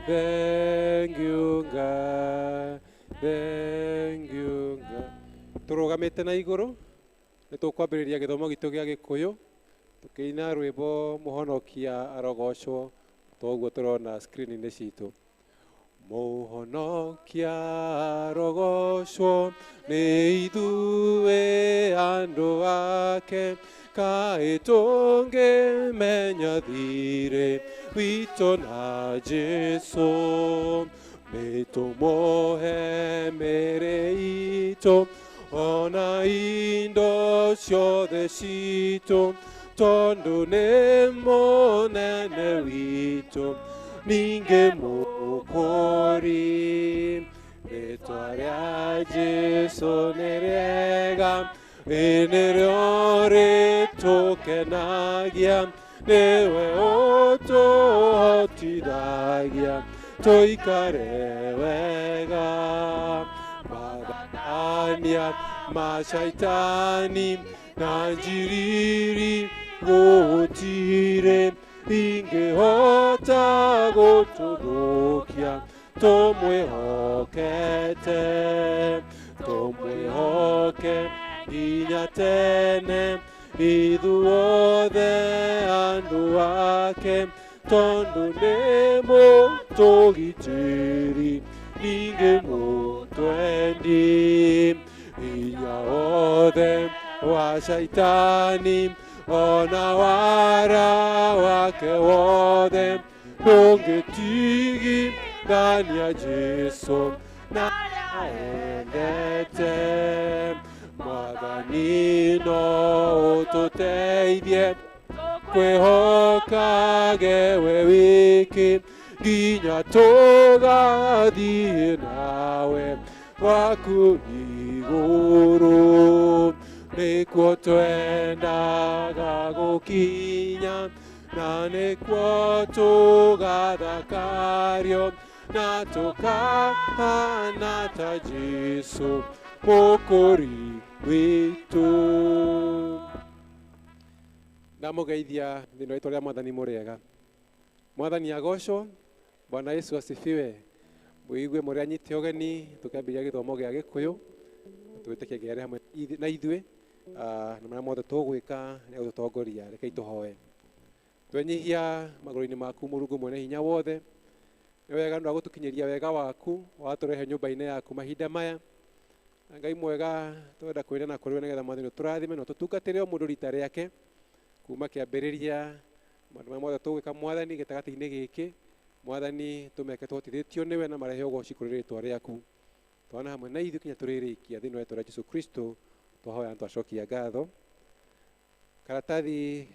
thank you God, thank you God. Turugamite na iguru nitukwambiriria githomo gitu gia Gikuyu tukiina rwimbo muhonokia arogocwo toguo turona screen-ini citu. Muhonokia arogocwo ni ithuĩ andũ ake, kaĩ tũngĩmenya thirĩ witũ na Jesũ, nĩtũmũhe mĩĩrĩ itũ ona indo ciothe citũ, tondũ nĩ mũnene witũ ningĩ mũkũri. Rĩĩtwa rĩa Jesũ nĩ rĩega, nĩrĩo rĩtũkenagia, nĩwe ũtũhotithagia tũikare wega. Magania macaitani na njiriri gũtirĩ ingĩhota gũtũthũkia, tũmwĩhokete, tũmwĩhoke nginya tene, ithuothe andũ ake, tondũ nĩ mũtũgitĩri ningĩ mũtwendi. Hinya wothe wa caitani ona wara wake wothe ndũngĩtigithania Jesũ na endete. Mwathani no ũtũteithie kwĩhokage we wiki, nginya tũgathiĩ nawe waku igũrũ. Nĩkuo twendaga gũkinya na nĩkuo tũgathakario na tũkahana ta Jesũ mũkũri witũ. Ndamũgeithia thĩinĩ wa rĩĩtwa rĩa Mwathani mũrĩega. Mwathani agocwo. Bwana Yesu asifiwe. Mũigue mũrĩ anyite ũgeni tũkĩambĩrĩria gĩthomo gĩa Gĩkũyũ, twĩtĩkie Ngai arĩ hamwe na ithuĩ na marĩa mothe tũgwĩka nĩ gũtũtongoria. Rekei tũhoe. Twenyihia magũrũ-inĩ maku Mũrungu mwene hinya wothe, nĩ wega nĩ wa gũtũkinyĩria wega waku, watũrehe nyũmba-inĩ yaku mahinda maya. Ngai mwega, twenda kwĩrana kũrĩ we nĩgetha Mwathani ũtũrathime na ũtũtungatĩre o mũndũ rita rĩake kuma kĩambĩrĩria. Maũndũ marĩa mothe tũgwĩka Mwathani gĩtagatĩ-inĩ gĩkĩ, Mwathani tũmeke tũhotithĩtio nĩwe na marehe ũgooci kũrĩ rĩĩtwa rĩaku. Twana hamwe na ithuĩ kinya tũrĩrĩkia thĩinĩ wa rĩĩtwa rĩa Jesũ Kristo twahoya na twacokia ngatho. Karatathi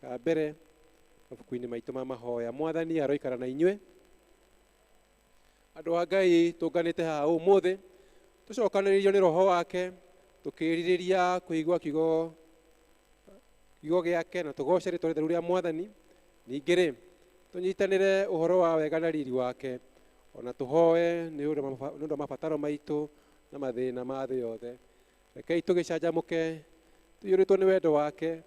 ka mbere mabuku-inĩ maitũ ma mahoya. Mwathani aroikara na inyuĩ. Andũ a Ngai tũnganĩte haha ũmũthĩ tũcokanĩrĩirio nĩ Roho wake tũkĩĩrirĩria kũigua kiugo gĩake na tũgoce rĩĩtwa rĩtheru rĩa Mwathani. Ningĩ-rĩ, tũnyitanĩre ũhoro wa wega na riri wake, ona tũhoe nĩ ũndũ wa mabataro maitũ na mathĩna ma thĩ yothe. Rekei tũgĩcanjamũke tũiyũrĩtwo nĩ wendo wake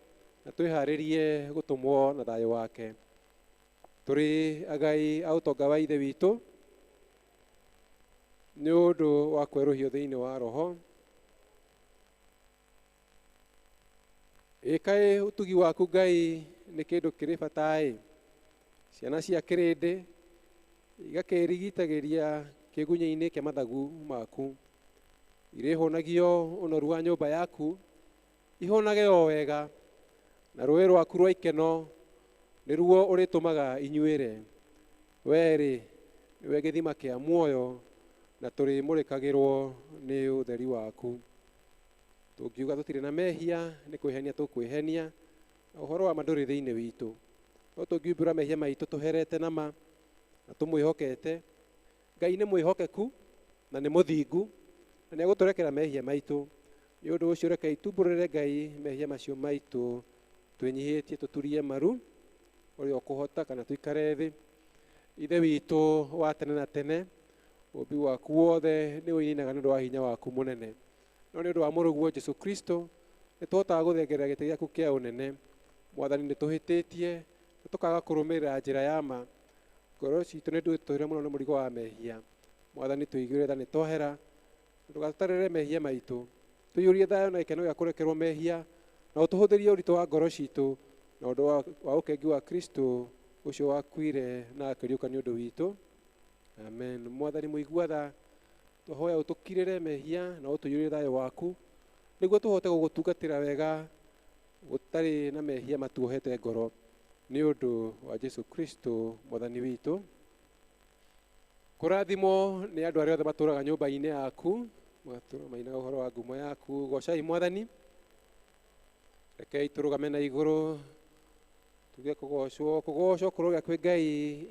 na twĩharĩrie gũtũmwo na thayũ wake. Tũrĩ agai a ũtonga wa Ithe witũ nĩ ũndũ wa kwerũhio thĩinĩ wa Roho. Kaĩ ũtugi waku Ngai nĩ kĩndũ kĩrĩ bata-ĩ. Ciana cia kĩrĩndĩ igakĩrigitagĩria kĩgunyĩ-inĩ kĩa mathagu maku, irĩhũnagio ũnoru wa nyũmba yaku, ihũnage o wega, na rũĩ rwaku rwa ikeno nĩruo ũrĩtũmaga inyuĩre. Wee-rĩ, nĩwe gĩthima kĩa muoyo na tũrĩmũrĩkagĩrwo nĩ ũtheri waku. Tũngiuga tũtirĩ na mehia nĩ kwĩhenia tũkwĩhenia na ũhoro wa ma ndũrĩ thĩinĩ witũ. No tũngiumbũra mehia maitũ tũherete na ma na tũmwĩhokete, Ngai nĩ mwĩhokeku na nĩ mũthingu na nĩ egũtũrekera mehia maitũ. Nĩ ũndũ ũcio rekei tumbũrĩre Ngai mehia macio maitũ twĩnyihĩtie tũturie maru ũrĩa ũkũhota, kana tũikare thĩ. Ithe witũ wa tene na tene, ũmbi waku wothe nĩ ũininaga nĩ ũndũ wa hinya waku mũnene. No nĩ ũndũ wa mũrũguo Jesũ Kristo nĩ tũhotaga gũthengerera gĩtĩ gĩaku kĩa ũnene. Mwathani nĩ tũhĩtĩtie na tũkaga kũrũmĩrĩra njĩra ya ma. ngoro citũ nĩ ndũtũire mũno nĩ mũrigo wa mehia. Mwathani tũiguĩre tha nĩ twahera, ndũgatarĩre mehia maitũ, tũiyũrie thayũ na gĩkeno gĩa kũrekerwo mehia, na ũtũhũthĩrie ũritũ wa ngoro citũ na ũndũ wa ũkengi wa Kristo ũcio wakuire na akĩriũka nĩ ũndũ witũ. Amen. Mwathani mũigua tha, tũhoya ũtũkirĩre mehia na ũtũiyũrie thayũ waku, nĩguo tũhote gũgũtungatĩra wega gũtarĩ na mehia matuohete ngoro, nĩ ũndũ wa Jesu Kristo Mwathani witũ. Kũrathimwo nĩ andũ arĩa othe matũũraga nyũmba-inĩ yaku, magatũũra mainaga ũhoro wa ngumo yaku. Gocai Mwathani. Rekei tũrũgame na igũrũ tuge kũgocwo kũrogĩa kwĩ Ngai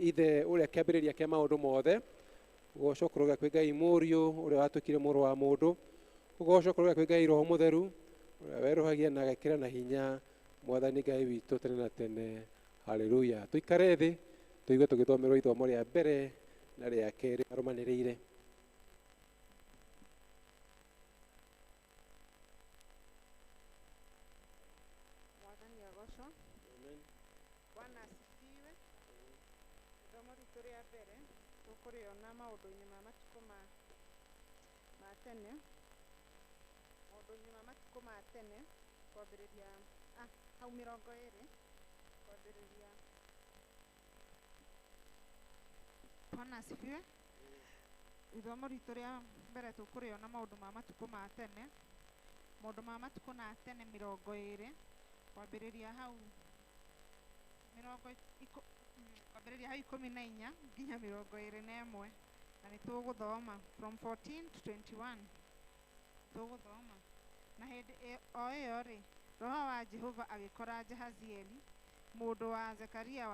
Ithe ũrĩa kĩambĩrĩria kĩa maũndũ mothe, kũgocwo kũrogĩa kwĩ Ngai Mũriũ ũrĩa watuĩkire mũrũ wa mũndũ, kũgocwo kũrogĩa kwĩ Ngai Roho Mũtheru ũrĩa werũhagia na agekĩra na hinya Mwathani Ngai witũ tene na tene. Haleluya. Tũikare thĩ tũigue tũgĩthomerwo ithomo rĩa mbere na rĩa kerĩ marũmanĩrĩire. Mwathani agocwo. Bwana asifiwe. Ithomo ritũ rĩa mbere tũkũrĩona maũndũ-inĩ ma matukũ ma tene, maũndũ-inĩ ma matukũ ma tene kwambĩrĩria hau 20 kwambĩrĩria. Bwana asifiwe. Ithomo ritũ rĩa mbere tũkũrĩona maũndũ ma matukũ ma tene, maũndũ ma matukũ ma tene 20 kwambĩrĩria hau 14 nginya 21, na nĩ tũgũthoma from 14 to 21 tũgũthoma. Na hĩndĩ o ĩyo rĩ, Roho wa Jehova agĩkora Jahazieli mũndũ wa Zekaria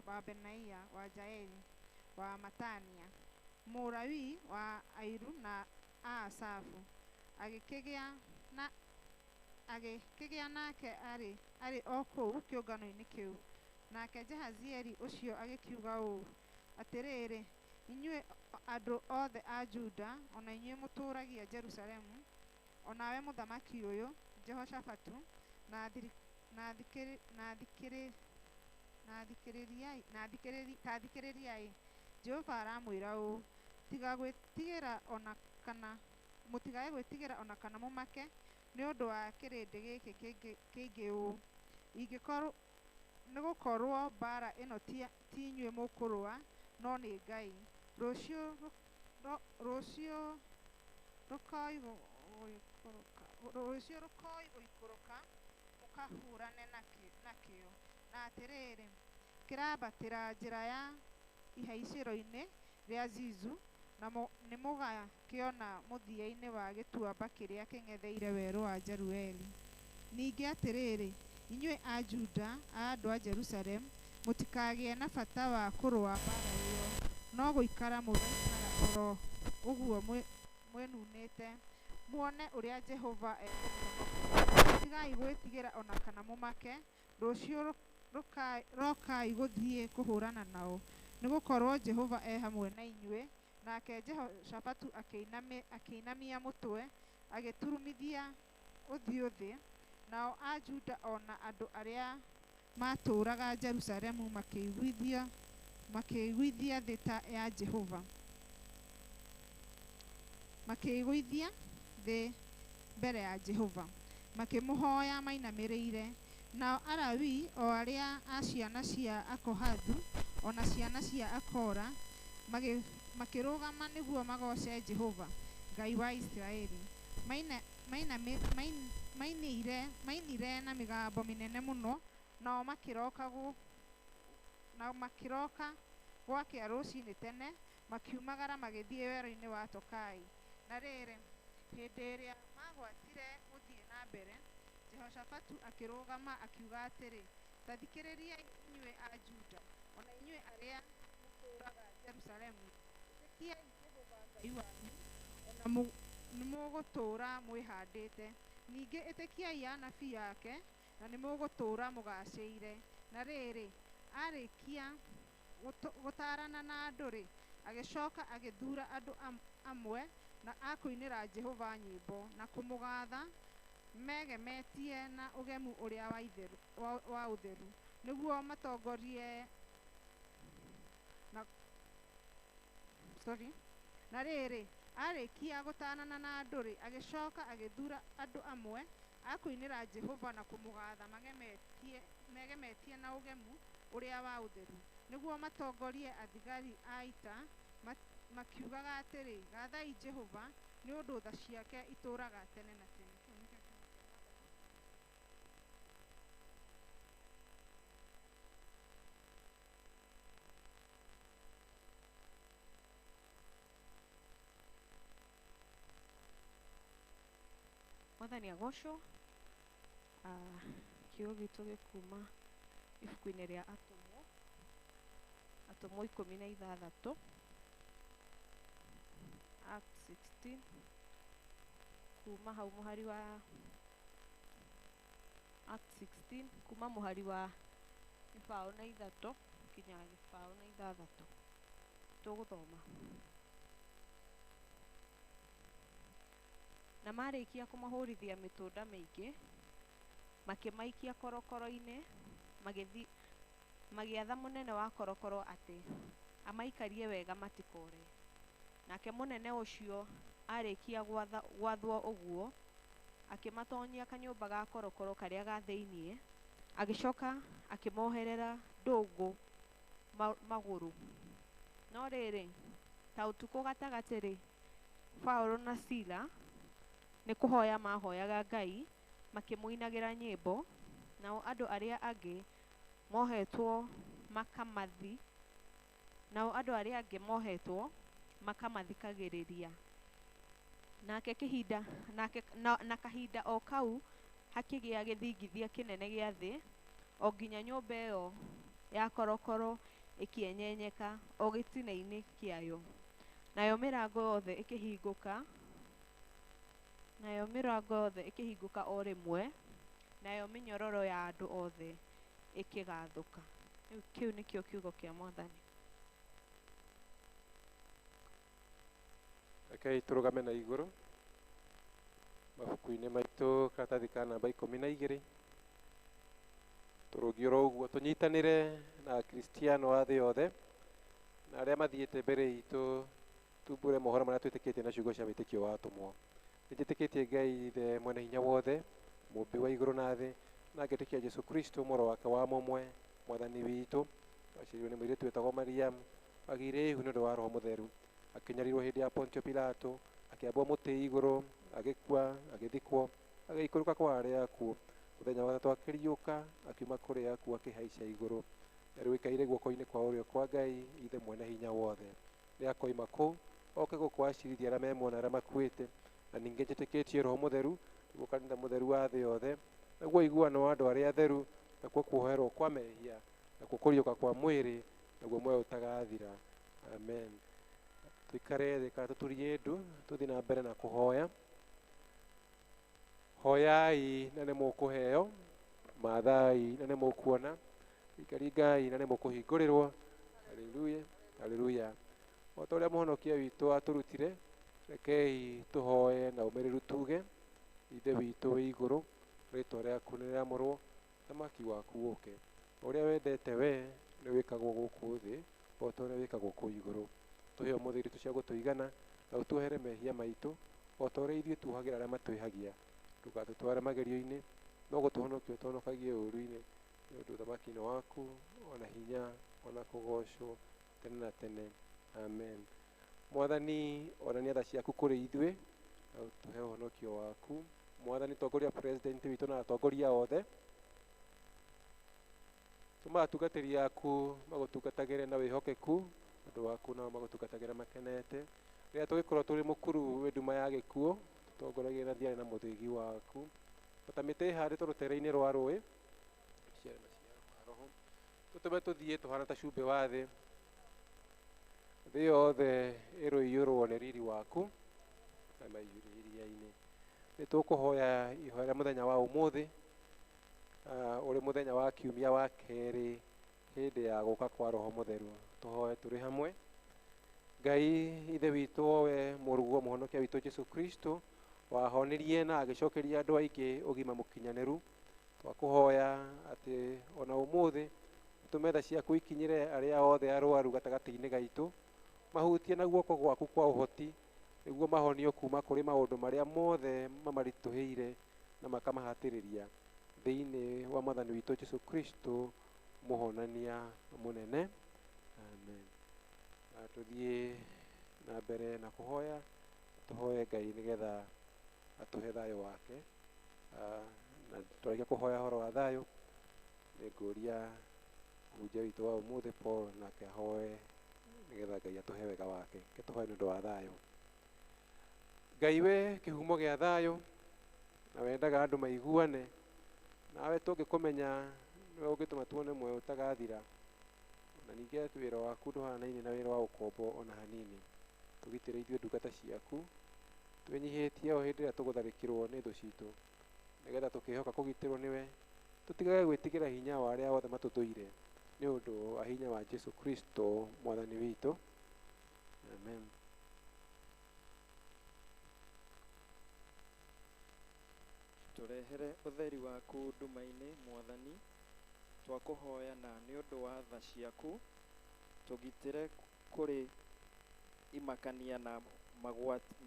wa Benaia wa Jaeli wa Matania Mũlawii wa Airu na Asafu, agĩkĩgĩa nake arĩ o kũu kĩũngano-inĩ kĩu. Nake Jahazieli ũcio agĩkiuga ũũ atĩrĩrĩ, inyuĩ andũ othe a Juda, ona inyuĩ mũtũũragia Jerusalemu, onawe mũthamaki ũyũ Jehoshafatu, na thikĩrĩriai, Jehova aramwĩra ũũ, mũtigage gwĩtigĩra ona kana mũmake nĩ ũndũ wa kĩrĩndĩ gĩkĩ kĩingĩ ũũ, nĩ gũkorwo mbara ĩno ti inyuĩ mũkũrũa, no nĩ Ngai. Rũciũ rũkoi gũikũrũka mũkahũrane nakĩo. Na atĩrĩrĩ, kĩrambatĩra njĩra ya ihaicĩro-inĩ rĩa Zizu, na nĩ mũgakĩona mũthia-inĩ wa gĩtuamba kĩrĩa kĩng'etheire werũ wa Jerueli. Ningĩ atĩrĩrĩ, inyuĩ a Juda, a andũ a Jerusalemu, mũtikagĩe na bata wa kũrũa mbara ĩyo, no gũikara mũgaikara oro ũguo mwĩnunĩte, muone ũrĩa Jehova ekũmũhonokia. Mũtigai gwĩtigĩra ona kana mũmake, rũciũ rokai gũthiĩ kũhũrana nao, nĩ gũkorwo Jehova hamwe na inyuĩ. Nake Jehoshafatu akĩinamia mũtwe, agĩturumithia ũthiũ thĩ, nao a Juda ona andũ arĩa matũũraga Jerusalemu makĩiguithia thĩ ta ya Jehova, makĩigũithia thĩ mbere ya Jehova, makĩmũhoya mainamĩrĩire. Nao Alawii, o arĩa a ciana cia Akohathu ona ciana cia Akora, makĩrũgama nĩguo magoce Jehova Ngai wa Isiraeli, mainire na mĩgambo mĩnene mũno, nao makĩroka gwakĩa rũciinĩ tene, makiumagara magĩthiĩ werũ-inĩ wa Tokai. Na rĩrĩ, hĩndĩ ĩrĩa magwatire gũthiĩ na mbere, Jehoshafatu akĩrũgama akiuga atĩrĩ, ta thikĩrĩriai inyuĩ a Juda, ona inyuĩ arĩa mũtũũraga Jerusalemu, ĩtĩkiai Jehova Ngai wanyu, ona nĩ mũgũtũũra mwĩhandĩte. Ningĩ ĩtĩkiai anabii ake, na nĩ mũgũtũũra mũgacĩire. Na rĩrĩ, arĩkia gũtaarana na andũ-rĩ, agĩcoka agĩthuura andũ amwe na akũinĩra Jehova nyĩmbo na kũmũgaatha, megemetie na ũgemu ũrĩa wa ũtheru, nĩguo matongorie andũ a Isiraeli. Na rĩrĩ, Jehova akĩmũhe hinya, agĩtũũra muoyo nginya mũthia. Na rĩrĩ, Jehoshafatu akĩrũgama, akiuga atĩrĩ, ta thikĩrĩriai inyuĩ na sorry na rĩrĩ arĩkia gũtanana na andũ-rĩ, agĩcoka agĩthura andũ amwe a kũinĩra Jehova na kũmũgatha megemetie na ũgemu ũrĩa wa ũtheru, nĩguo matongorie athigari a ita, makiugaga atĩrĩ, gathai Jehova nĩ ũndũ tha ciake itũũraga tene na tene. Mwathani agocwo. Kiugo gitũ gĩkuma ibuku-inĩ rĩa Atũmwo 16, Acts 16, kuma hau mũhari wa Acts 16 kuma mũhari wa 3 kinya 6 tũgũthoma. Na marĩkia kũmahũrithia mĩtũnda mĩingĩ, makĩmaikia korokoro-inĩ, magĩatha mũnene wa korokoro atĩ amaikarie wega matikore. Nake mũnene ũcio arĩkia gwathwo ũguo, akĩmatonyia kanyũmba ga korokoro karĩa ga thĩiniĩ, agĩcoka akĩmoherera ndũngũ magũrũ. No rĩrĩ, ta ũtukũ gatagatĩ-rĩ, Paulo na Sila nĩ kũhoya mahoyaga Ngai, makĩmũinagĩra nyĩmbo, nao andũ arĩa angĩ makamathikagĩrĩria. Na kahinda o kau hakĩgĩa gĩthingithia kĩnene gĩa thĩ, o nginya nyũmba ĩyo ya korokoro ĩkĩenyenyeka o gĩtina-inĩ kĩayo. Nayo mĩrango yothe ĩkĩhingũka o rĩmwe, nayo mĩnyororo ya andũ othe ĩkĩgathũka. Kĩu nĩkĩo kiugo kĩa Mwathani. Rekei tũrũgame na igũrũ mabuku-inĩ maitũ karatathi ka namba 12, tũrũngie oro ũguo tũnyitanĩre na akristiano a thĩ yothe na arĩa mathiĩte mbere itũ, tumbũre mohoro marĩa twĩtĩkĩtie na ciugo cia wĩtĩkio wa atũmwo. Nĩnjĩtĩkĩtie Ngai Ithe mwene hinya wothe, mũmbi wa igũrũ na thĩ, na ngetĩkia Jesu Kristo mũro wake wa mũmwe, Mwathani witũ, waciarirwo nĩ mũirĩtu wĩtagwo Mariam, agĩire ihu nĩ ũndũ wa Roho Mũtheru, akĩnyarirwo hĩndĩ ya Pontio Pilato, akĩambwo mũtĩ igũrũ, agĩkua, agĩthikwo, agĩikũrũka kwa arĩa akuũ, mũthenya wa gatatũ akĩriũka, akiuma kũrĩ akuũ akĩhaica igũrũ, rĩu aikaire guoko-inĩ kwa ũrĩo kwa Ngai Ithe mwene hinya wothe. Nĩ akoima kũu oke gũkũacirithia arĩa memuona arĩa makuĩte, na ningĩ njĩtĩkĩtie Roho Mũtheru nĩguo kanitha mũtheru wa thĩ yothe, naguo iguano wa andũ arĩa atheru, nakuo kuoherwo kwa mehia, nakuo kũriũka kwa mwĩrĩ, naguo muoyo ũtagathira. Amen. Tuikare thĩ kana tũturie ndu, tũthiĩ na mbere na kũhoya. Hoyai na nĩ mũkũheo, mathai na nĩ mũkuona, ikaringai na nĩ mũkũhingũrĩrwo. Haleluya, haleluya. O ta ũrĩa mũhonokia witũ atũrutire, rekei tũhoye na ũmĩrĩru tuge, Ithe witũ wĩ igũrũ, rĩĩtwa rĩaku nĩ rĩamũrwo, thamaki waku ũke. Ũrĩa wendete we nĩ wĩkagwo gũkũ thĩ, o ta ũrĩa wĩkagwo kũu igũrũ. Tũhe ũmũthĩ irio cia gũtũigana, na ũtuohere mehia maitũ, o ta ũrĩa ithuĩ tuohagĩra arĩa matwĩhagia. Ndũgatũtware magerio-inĩ, no gũtũhonokia ũtũhonokagie ũũru-inĩ, nĩ ũndũ ũthamaki-inĩ waku, ona hinya, ona kũgocwo tene na tene. Amen. Mwathani, onania tha ciaku kũrĩ ithuĩ, na ũtũhe ũhonokio waku. Mwathani, tongoria president witũ na atongoria othe, tũma atungatĩri aku magũtungatagĩre na wĩhokeku, andũ waku nao magũtungatagĩre makenete. Rĩrĩa tũgĩkorwo tũrĩ mũkuru wĩ nduma ya gĩkuũ, tũtongoragie na thiarĩ na mũthĩgi waku. Ota mĩtĩ ĩhandĩtwo rũtere-inĩ rwa rũĩ, ciarĩ maciaro ma Roho. Tũtũme tũthiĩ tũhana ta cumbĩ wa thĩ, thĩ yothe ĩrũiyũrwo nĩ riri waku, na maiyũrie iria-inĩ. Nĩ tũkũhoya ihoya rĩa mũthenya wa ũmũthĩ, ũrĩ mũthenya wa kiumia wa kerĩ hĩndĩ ya gũka kwa Roho Mũtheru. Tũhoye tũrĩ hamwe. Ngai Ithe witũ, we mũrũguo mũhonokia witũ Jesu Kristo, wahonirie na agĩcokeria andũ aingĩ ũgima mũkinyanĩru, twakũhoya atĩ ona ũmũthĩ tũtũme tha ciaku ikinyĩre arĩa othe arũaru gatagatĩ-inĩ gaitũ, mahutie na guoko gwaku kwa ũhoti, nĩguo mahonio kuma kũrĩ maũndũ marĩa mothe mamaritũhĩire na makamahatĩrĩria, thĩinĩ wa Mwathani witũ Jesũ Kristo, mũhonania mũnene. Amen. Na tũthiĩ na mbere na kũhoya, tũhoye Ngai nĩgetha atũhe thayũ wake. Na twarĩkia kũhoya horo wa thayũ, nĩngũria mũhunjia witũ wa ũmũthĩ Paul nake ahoe nĩgetha Ngai atũhe wega wake. Ke tũhoe nĩ ũndũ wa thayũ. Ngai we kĩhumo gĩa thayũ, na wendaga andũ maiguane, nawe tũngĩkũmenya nĩwe ũngĩtũma tuone muoyo ũtagathira, na ningĩ wĩra waku ndũhanaine na wĩra wa ũkombo ona hanini. Tũgitĩre ithuĩ ndungata ciaku, twĩnyihĩtie o hĩndĩ ĩrĩa tũgũtharĩkĩrwo nĩ thũ citũ, nĩgetha tũkĩhoka kũgitĩrwo nĩwe, tũtigage gwĩtigĩra hinya wa arĩa othe matũthũire, nĩ ũndũ wa hinya wa Jesũ Kristo Mwathani witũ. Amen. Tũrehere ũtheri waku nduma-inĩ Mwathani, twakũhoya na nĩ ũndũ wa tha ciaku, tũgitĩre kũrĩ imakania na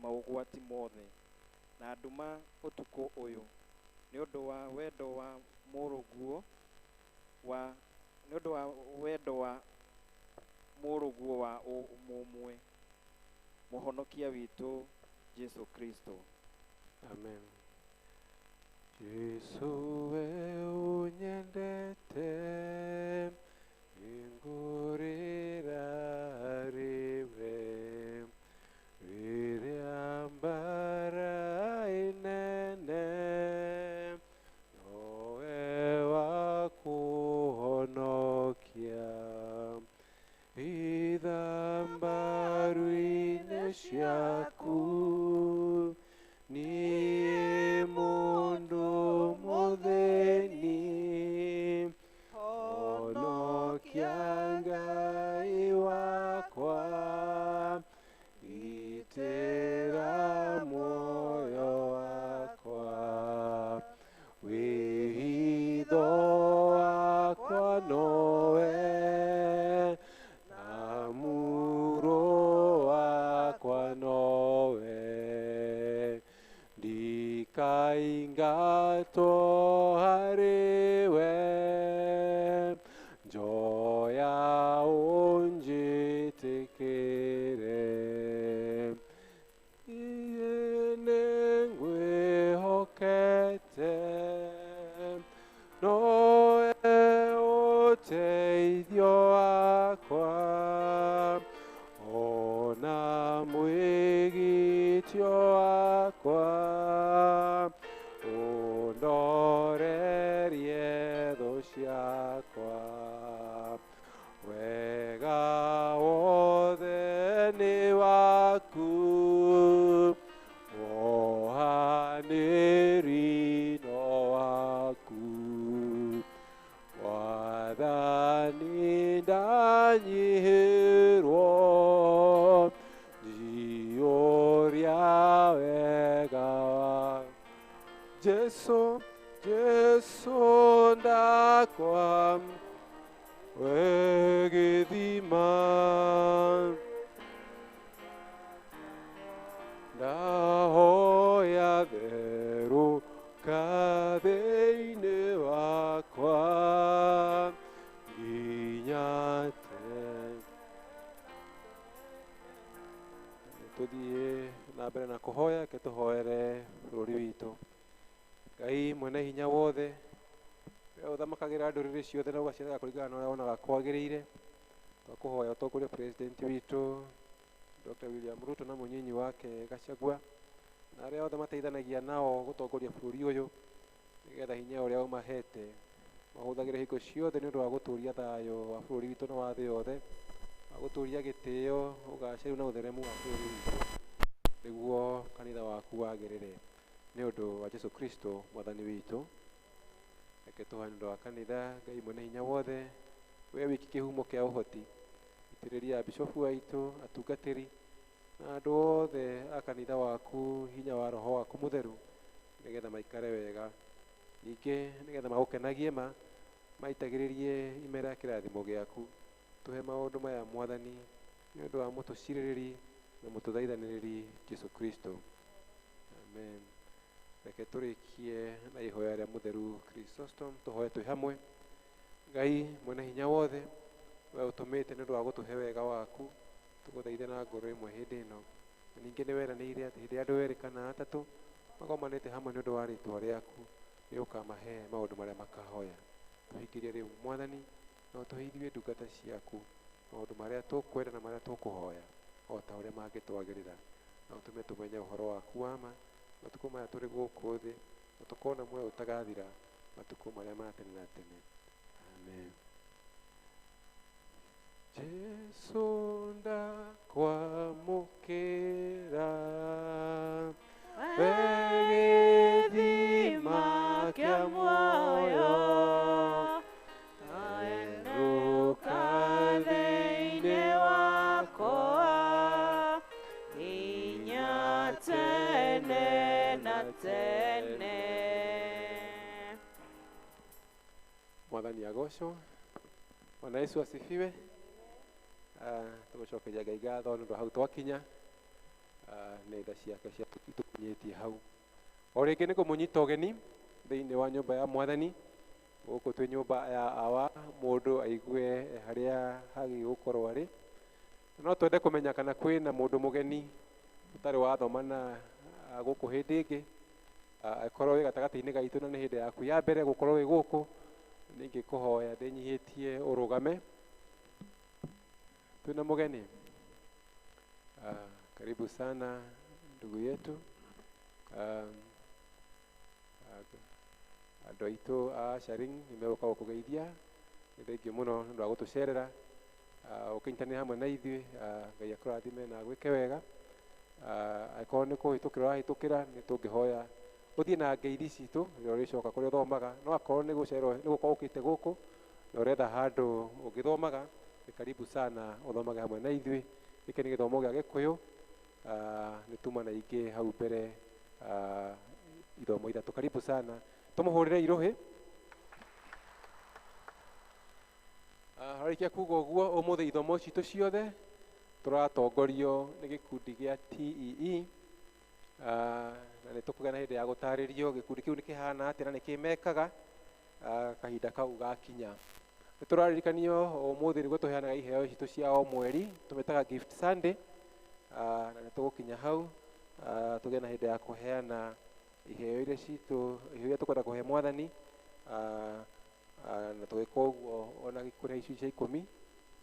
maũgwati mothe, na nduma ũtukũ ũyũ, nĩ ũndũ wa wendo wa mũrũguo wa ũmũmwe, mũhonokia witũ Jesũ Kristo. Amen. Jesũ we ũnyendete, ingũrĩra rĩwe, rĩrĩa mbara ĩnene, nowe wa kũhonokia, itha mbaru-inĩ ciaku, niĩ mũndũ mũthĩni, honokia Ngai wakwa, gitĩra muoyo wakwa, wĩhitho wakwa nowe, na muro wakwa nowe, ndikaingatwo harĩwe, njoya ũnjĩtĩkĩre, niĩ nĩngwĩhokete, nowe ũteithio wakwa, ona mwĩgitio wakwa, ũndorerie thũ ciakwa, wega wothe nĩ waku, wohanĩri no waku, Wathani ndanyihĩrwo, njiyũria wega waku. Jesũ ndakwa, we gĩthima, ndahoya therũka thĩinĩ wakwa, nginya tene. Tũthiĩ na mbere na kũhoya, ke tũhoere bũrũri witũ. Ngai mwene hinya wothe, we ũthamakagĩra ndũrĩrĩ ciothe na ũgaciathaga kũringana na ũrĩa wonaga kwagĩrĩire, twakũhoya ũtongorie president witũ Dr. William Ruto na mũnyinyi wake Gachagua, na arĩa othe mateithanagia nao gũtongoria bũrũri ũyũ, nĩgetha hinya ũrĩa ũmahete mahũthagĩre hingo ciothe nĩ ũndũ wa gũtũũria thayũ wa bũrũri witũ na wa thĩ yothe, wa gũtũũria gĩtĩo, ũgacĩru na ũtheremu wa bũrũri witũ, nĩguo kanitha waku wagĩrĩre, nĩ ũndũ wa Jesũ Kristo Mwathani witũ. Reke tũhoe nĩ ũndũ wa kanitha. Ngai mwene hinya wothe, we wiki kĩhumo kĩa ũhoti, itĩrĩria bishofu witũ, atungatĩri na andũ othe a kanitha waku hinya wa roho waku mũtheru, nĩgetha maikare wega, ningĩ nĩgetha magũkenagie ma maitagĩrĩrie imera kĩrathimo gĩaku. Tũhe maũndũ maya Mwathani nĩ ũndũ wa mũtũcirĩrĩri na mũtũthaithanĩrĩri Jesũ Kristo. Amen. Reke tũrĩkie na ihoya rĩa mũtheru Chrysostom, tũhoe twĩ hamwe. Ngai mwene hinya wothe, we ũtũmĩte nĩ ũndũ wa gũtũhe wega waku, tũgũthaithe na ngoro ĩmwe hĩndĩ ĩno. Ningĩ nĩ weranĩire atĩ hĩndĩ ĩrĩa andũ erĩ kana atatũ magomanĩte hamwe nĩ ũndũ wa rĩĩtwa rĩaku, nĩ ũkamahe maũndũ marĩa makahoya. Tũhingĩrie rĩu Mwathani, na ũtũhe ithuĩ ndungata ciaku maũndũ marĩa tũkwenda na marĩa tũkũhoya, o ta ũrĩa mangĩtwagĩrĩra, na ũtũme tũmenye ũhoro waku wa ma matukũ maya tũrĩ gũkũ thĩ, na tũkona muoyo ũtagathira matukũ marĩa ma tene na tene. Amen. Jesu ndakwamũkĩra, we gĩthima kĩa muoyo, werũka thĩinĩ wakwa, nginya tene na tene. Mwathani agocwo. Bwana Yesu asifiwe. Tũgũcokeria Ngai ngatho nĩ ũndũ wa hau twakinya, nĩ tha ciake itũkinyĩtie hau. O rĩngĩ nĩ kũmũnyita ũgeni thĩinĩ wa nyũmba ya Mwathani, gũkũ twĩ nyũmba ya awa, mũndũ aigue harĩa hagi gũkorwo arĩ. No twende kũmenya kana kwĩna mũndũ mũgeni ũtarĩ wathomana gũkũ hĩndĩ ĩngĩ, akorwo wĩ gatagatĩ-inĩ gaitũ na nĩ hĩndĩ yaku ya mbere gũkorwo wĩ gũkũ, ningĩ kũhoya ndĩnyihĩtie ũrũgame. Tuna mgeni. Karibu sana ndugu yetu. Andũ aitũ a Sharing nimegũka gũkũgeithia. Nĩ thengiũ mũno nĩ ũndũ wa gũtũcerera, ũkĩnyitanĩra hamwe na ithuĩ. Ngai akũrathime na gwĩke wega. Akorwo nĩ kũhĩtũkĩra ũrahĩtũkĩra, nĩ tũngĩhoya ũthiĩ na ngeithi citũ rĩrĩa ũrĩcoka kũrĩa ũthomaga. No akorwo nĩ gũcererwo nĩ gũkorwo ũkĩte gũkũ na ũretha handũ ũngĩthomaga, nĩ karibu sana ũthomage hamwe na ithuĩ. Gĩkĩ nĩ gĩthomo gĩa Gĩkũyũ, nĩ tuma na ingĩ hau mbere ithomo ithatũ. Karibu sana, tũmũhũrĩre irũhĩ. Harĩkia kuga ũguo, ũmũthĩ ithomo citũ ciothe tũratongorio nĩ gĩkundi gĩa TEE, na nĩ tũkũgĩa na hĩndĩ ya gũtarĩrio gĩkundi kĩu nĩ kĩhana atĩa na nĩ kĩmekaga kahinda kau gakinya. Nĩ tũraririkanio ũmũthĩ nĩguo tũheanaga iheo citũ cia o mweri, tũmĩtaga Gift Sunday, na nĩ tũgũkinya hau tũgĩa na hĩndĩ ya kũheana iheo iria citũ, iheo iria tũkwenda kũhe Mwathani, na tũgĩka ũguo ona kũrĩha icunjĩ cia 10,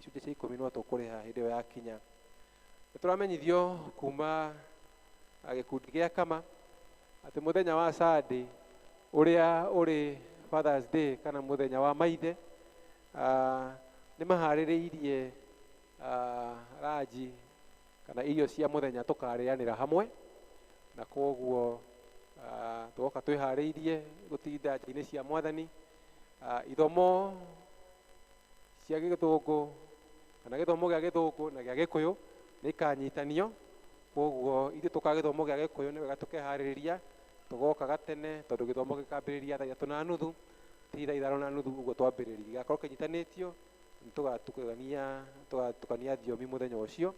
icunjĩ cia 10 no tũkũrĩha hĩndĩ ĩyo yakinya. Nĩ tũramenyithio kuma gĩkundi gĩa Kama atĩ mũthenya wa Sunday ũrĩa ũrĩ Father's Day kana mũthenya wa maithe, nĩ maharĩrĩirie ranji kana irio cia mũthenya tũkarĩanĩra hamwe, na koguo tũgoka twĩharĩirie gũtinda nja-inĩ cia Mwathani. Ithomo cia Gĩthũngũ kana gĩthomo gĩa Gĩthũngũ na gĩa Gĩkũyũ nĩ ikanyitanio, koguo ithuĩ tũkaga gĩthomo gĩa Gĩkũyũ nĩ wega tũkeharĩrĩria, tũgoka gatene tondũ gĩthomo gĩkambĩrĩria 3:30, ti 5:30 ũguo twambĩrĩria. Gĩgakorwo kĩnyitanĩtio, tũgatukania thiomi mũthenya ũcio.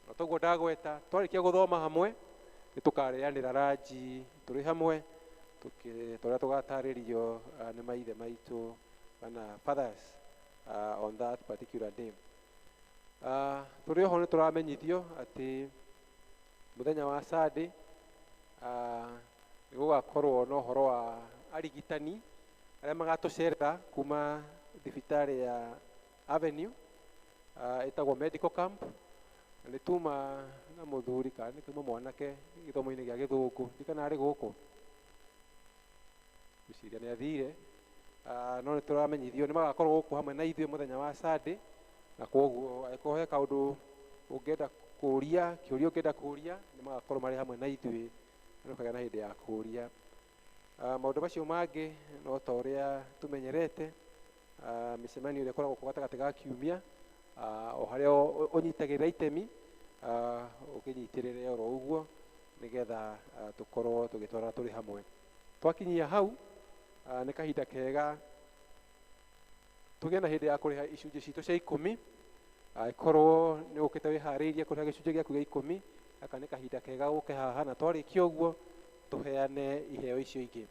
Na toguo ndagweta, twarĩkia gũthoma hamwe nĩ tũkarĩanĩra ranji tũrĩ hamwe, tũrĩa tũgatarĩrio nĩ maithe maitũ kana fathers on that particular day. Tũrĩ oho nĩ tũramenyithio atĩ mũthenya wa Sunday nĩ gũgakorwo na ũhoro wa arigitani arĩa magatũcerera kuma thibitarĩ ya Avenue, ĩtagwo medical camp. Nĩ tuma na mũthuri kana nĩ kuma mwanake gĩthomo-inĩ gĩa Gĩthũngũ, ndikana arĩ gũkũ, ngwĩciria nĩ athire. No nĩ tũramenyithio nĩ magakorwo gũkũ hamwe na ithuĩ mũthenya wa Sunday, na koguo angĩkorwo he kaũndũ ũngĩenda kũũria, kĩũria ũngĩenda kũũria, nĩ magakorwo marĩ hamwe na ithuĩ, na ũkagĩa na hĩndĩ ya kũũria. Maũndũ macio mangĩ no ta ũrĩa tũmenyerete, mĩcemanio ĩrĩa ĩkoragwo gatagatĩ ga kiumia, o harĩa ũnyitagĩrĩra itemi ũkĩnyitĩrĩre oro ũguo, nĩgetha tũkorwo tũgĩtwarana tũrĩ hamwe. Twakinyia hau nĩ kahinda kega tũgĩe na hĩndĩ ya kũrĩha icunjĩ citũ cia 10. Angĩkorwo nĩ ũkĩte wĩharĩirie kũrĩha gĩcunjĩ gĩaku gĩa 10, gaka nĩ kahinda kega gũke haha, na twarĩkia ũguo tũheane iheo icio ingĩ,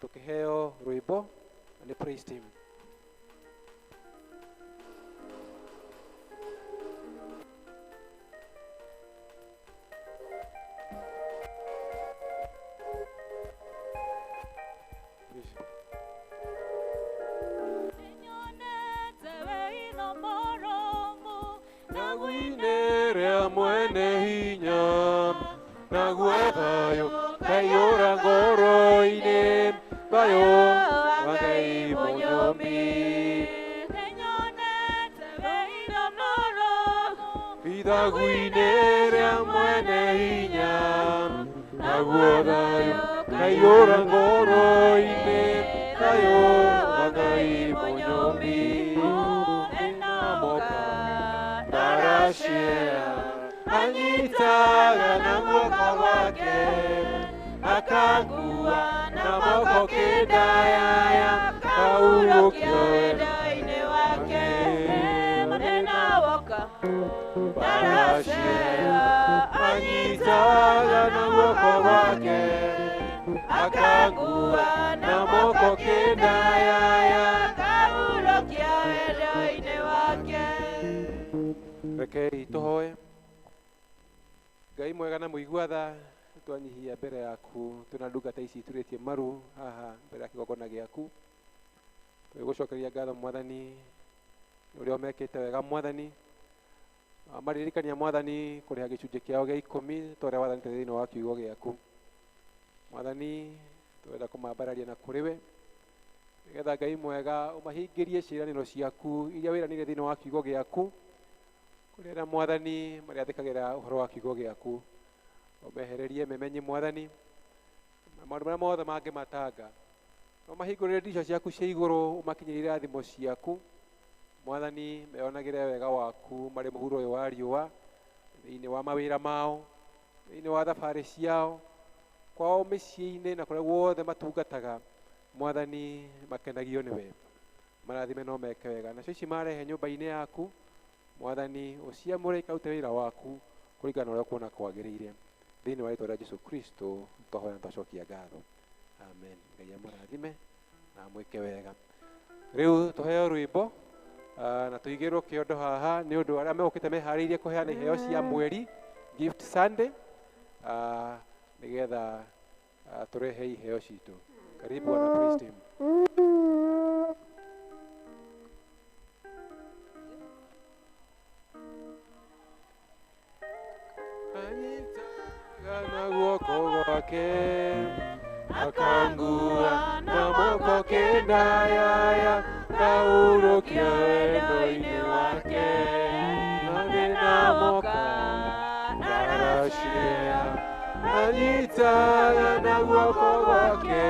tũkĩheo rwĩmbo na nĩ praise team. Rekei tũhoe. Ngai mwega na mũigua tha, twanyihia mbere yaku, twĩna ndungata ici turĩtie maru haha mbere ya kĩgongona gĩaku. Twĩgũcokeria ngatho Mwathani ũrĩa ũmekĩte wega Mwathani, maririkania Mwathani kũrĩha gĩcunjĩ kĩao gĩa 10 tũrĩa wathanĩte thĩinĩ wa kiugo gĩaku. Mwathani twenda kũmambararia na kũrĩ we, nĩgetha Ngai mwega ũmahingĩrie ciĩranĩro ciaku iria wĩranĩire thĩinĩ wa kiugo gĩaku, kũrĩ arĩa Mwathani marĩathĩkagĩra ũhoro wa kiugo gĩaku. Ũmehererie memenyi Mwathani na maũndũ marĩa mothe mangĩmatanga, ũmahingũrĩre ndirica ciaku cia igũrũ, ũmakinyĩrie irathimo ciaku Mwathani, meyonagĩre wega waku marĩ mũhuro ũyũ wa riũa, thĩinĩ wa mawĩra mao, thĩinĩ wa thabarĩ ciao, kwao mĩciĩ-inĩ na kũrĩa guothe matungataga. Mwathani makenagio nĩwe, marathime no meke wega. Nacio ici marehe nyũmba-inĩ yaku Mwathani, ũciamũre ikarute wĩra waku kũringana na ũrĩa kuona kwagĩrĩire, thĩinĩ wa rĩĩtwa rĩa Jesũ Kristo twahoya na twacokia ngatho, amen. Ngai amũrathime na mwĩke wega. Rĩu tũheo rwĩmbo na tũigĩrwo kĩondo haha nĩ ũndũ arĩa megũkĩte meharĩirie kũheana iheo cia mweri, gift Sunday, nĩgetha tũrehe iheo citũ. Karibu wana praise team. Na guoko gwake akangua na moko kendaya kaurũkia wendo-inĩ wake, na nĩnamoka ndaracea anyitaga na guoko gwake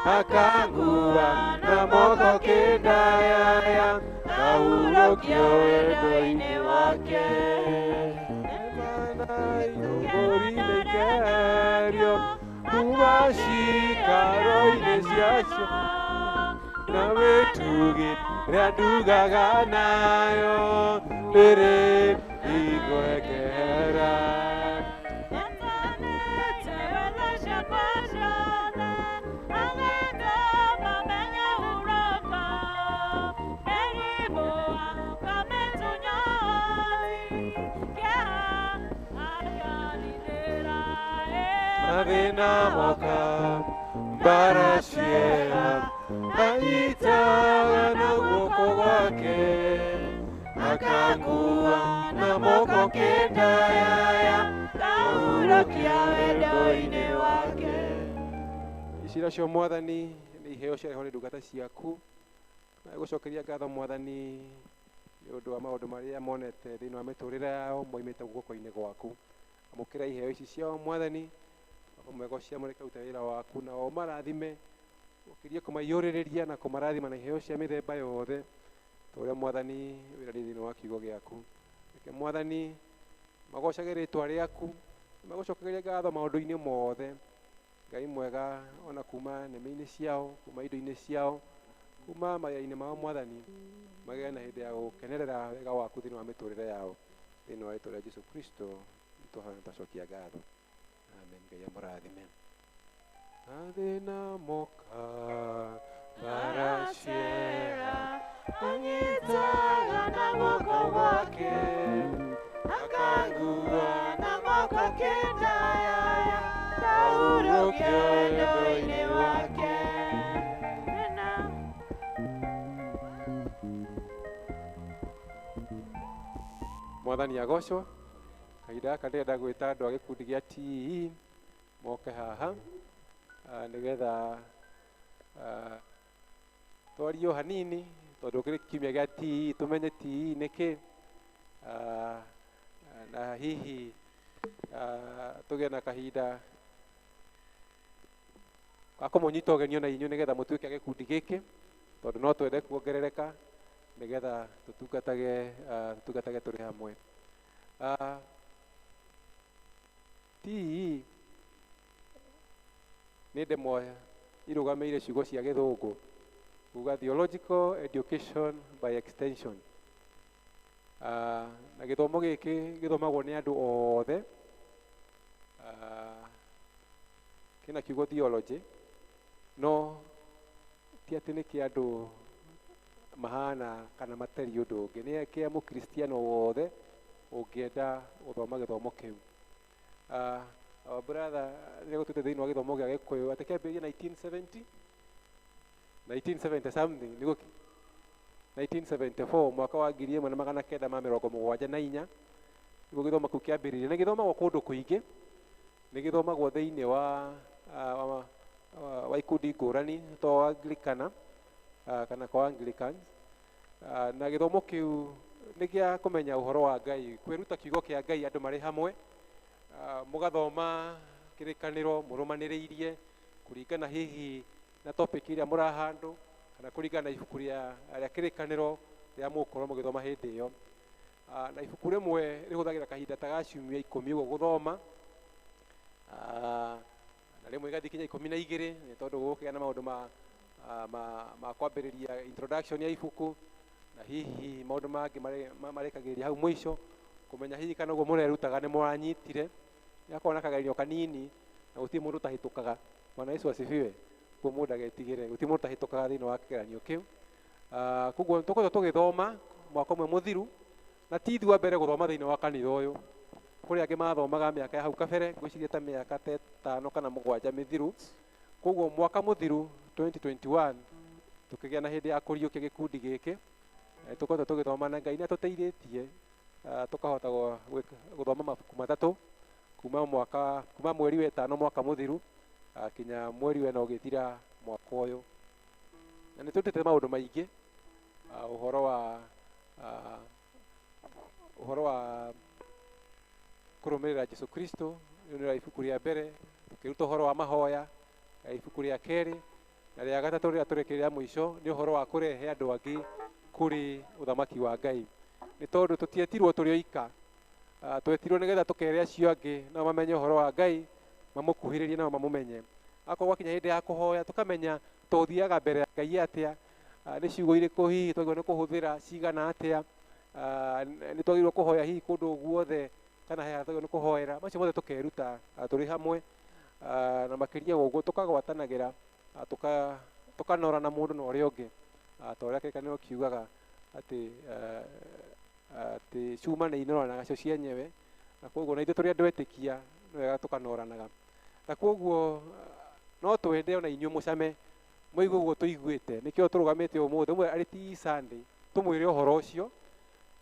akangua na moko kendaya kaurũkia wendo-inĩ wake. Kuma cikaro-inĩ ciacio na mĩtugĩ rĩa ndugaga nayo rĩrĩ igwekera. Nĩnamoka mbaracea anyitaga na guoko gwake akangua na moko kendaya kaurũkia wendo-inĩ wake. Ici nacio Mwathani nĩ iheo ciarehwo nĩ ndungata ciaku, na gũcokeria ngatho Mwathani nĩ ũndũ wa maũndũ marĩa monete thĩinĩ wa mĩtũrĩre yao moimĩte guoko-inĩ gwaku. Amũkĩra iheo ici ciao Mwathani, mwego ciamũre karuta wĩra waku, na o marathime ũkĩrie kũmaiyũrĩrĩria na kũmarathima na iheo cia mĩthemba yothe ũrĩa Mwathani wĩranĩire thĩinĩ wa kiugo gĩaku. Reke Mwathani magocage rĩĩtwa rĩaku, magũcokagĩria ngatho maũndũ-inĩ mothe. Ngai mwega, ona kuma nĩmĩ-inĩ ciao, kuma indo-inĩ ciao, kuma mayainĩ mao Mwathani magĩe na hĩndĩ ya gũkenerera wega waku thĩinĩ wa mĩtũrĩre yao thĩinĩ wa rĩĩtwa rĩa Jesũ Kristo nĩtũhoya na tũgacokia ngatho. Amen. Ngai amũrathime. Athĩna moka baraciera anyitaga na moko gwake akangua na moko kĩndaya ndahurũkio wendo-inĩ wake. Mwathani agocwo. Kahinda gaka ndĩrenda gwĩta andũ a gĩkundi gĩa TEE moke haha nĩgetha twario hanini tondũ kĩrĩ kiumia gĩa TEE tũmenye TEE nĩ kĩ, na hihi tũgĩe na kahinda ga kũmũnyita ũgeni ona inyuĩ nĩgetha mũtuĩke a gĩkundi gĩkĩ tondũ no twende kuongerereka nĩgetha tũtungatage tũrĩ hamwe. TEE nĩ ndemwa irũgamĩrĩire ciugo cia gĩthũngũ kuga theological education by extension. Na gĩthomo gĩkĩ gĩthomagwo nĩ andũ othe, kĩna kiugo theology no ti atĩ nĩ kĩa andũ mahana kana matari ũndũ ũngĩ, nĩ kĩa mũkristiano wothe ũngĩenda gũthoma gĩthomo kĩu. Our brother nĩ gũtuĩte thĩinĩ wa gĩthomo gĩa Gĩkũyũ atĩ kĩambĩrĩirie 1970 something nĩguo 1974 mwaka wa 1974 nĩguo gĩthomo kĩu kĩambĩrĩirie. Nĩ gĩthomagwo kũndũ kũingĩ, nĩ gĩthomagwo thĩinĩ wa ikundi ngũrani to Anglikana kana kwa Anglicans, na gĩthomo kĩu nĩ gĩa kũmenya ũhoro wa Ngai, kwĩruta kiugo kĩa Ngai andũ marĩ hamwe, mũgathoma kĩrĩkanĩro mũrũmanĩrĩirie kũringana hihi na topic iria mũrahandwo kana kũringana na ibuku rĩa kĩrĩkanĩro rĩa mũgũkorwo mũgĩthoma hĩndĩ ĩyo. Na ibuku rĩmwe rĩhũthagĩra kahinda ta ga ciumia 10 ũguo gũthoma, na rĩmwe igathiĩ kinya 12 nĩ tondũ gũkĩgĩa na maũndũ ma kwambĩrĩria introduction ya ibuku na hihi maũndũ mangĩ marekagĩrĩria hau mũico kũmenya hihi kana ũguo mũrerutaga nĩ mũranyitire. Nĩakorwo na kagaĩrio kanini na gũtirĩ mũndũ ũtahĩtũkaga. Bwana Yesu asifiwe. Kuo mũndũ agetigĩre, gũtirĩ mũndũ ũtahĩtũkaga thĩinĩ wa kĩgeranio kĩu. Koguo tũkorwo tũgĩthoma mwaka ũmwe mũthiru, na ti ithuĩ wa mbere gũthoma thĩinĩ wa kanitha ũyũ. Kũrĩ angĩ mathomaga mĩaka ya hau kabere, ngwĩciria ta mĩaka ta 5 kana 7 mĩthiru. Koguo mwaka mũthiru 2021 tũkĩgĩa na hĩndĩ ya kũriũkia gĩkundi gĩkĩ, tũkorwo tũgĩthoma na Ngai nĩatũteithĩtie tukahota gũthoma mabuku matatũ kuma mweri wa 5 mwaka mũthiru kinya mweri wa 4 ũgĩthira mwaka ũyũ. Na nĩtũrutĩte maũndũ maingĩ, ũhoro wa kũrũmĩrĩra Jesũ Kristo nĩ ibuku rĩa mbere, tũkĩruta ũhoro wa mahoya ibuku rĩa kerĩ, na rĩa gatatũ rĩrĩa tũrekĩrĩra mũico nĩ ũhoro wa kũrehe andũ angĩ kũrĩ ũthamaki wa Ngai. Nĩ tondũ tũtietirwo tũrĩ oika, twetirwo nĩgetha tũkere acio angĩ nao mamenye ũhoro wa Ngai, mamũkuhĩrĩrie nao mamũmenye. Akorwo gwakinya hĩndĩ ya kũhoya tũkamenya tũthiaga mbere ya Ngai atĩa, nĩ ciugo irĩkũ hihi twagĩrĩirwo nĩ kũhũthĩra cigana atĩa, nĩ twagĩrĩirwo kũhoya hihi kũndũ guothe kana he twagĩrĩirwo nĩ kũhoera. Macio mothe tũkeruta tũrĩ hamwe, na makĩria ũguo tũkagwatanagĩra, tũkanorana mũndũ na ũrĩa ũngĩ, ta ũrĩa kĩrĩkanĩro kiugaga atĩ cuma nĩ inoranaga cio cienyewe, na koguo na ithuĩ tũrĩ andũ etĩkia nĩ wega tũkanoranaga. Na koguo no twende ona inyuĩ mũcame mũigue ũguo tũiguĩte, nĩkĩo tũrũgamĩte ũmũthĩ ũmwe arĩ TEE Sunday tũmwĩre ũhoro ũcio,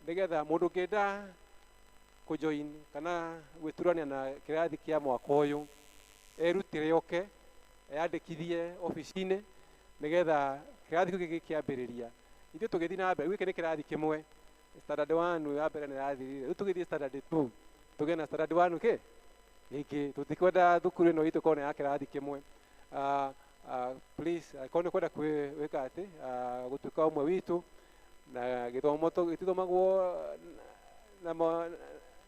nĩgetha mũndũ ũngĩenda kũjoin kana gwĩturania na kĩrathi kĩa mwaka ũyũ erutĩre oke eyandĩkithie obici-inĩ, nĩgetha kĩrathi kĩu gĩkĩambĩrĩria ithuĩ tũgĩthiĩ na mbere. Gĩkĩ nĩ kĩrathi kĩmwe, standard 1 ya mbere nĩ yathirire, rĩu tũgĩthiĩ standard 2 tũgĩe na standard 1 kĩ gĩkĩ. Tũtikwenda thukuru ĩno itũ korwo nĩ ya kĩrathi kĩmwe. Please korwo nĩ kwenda gwĩka atĩ gũtuĩka ũmwe witũ, na gĩthomo gĩtithomagwo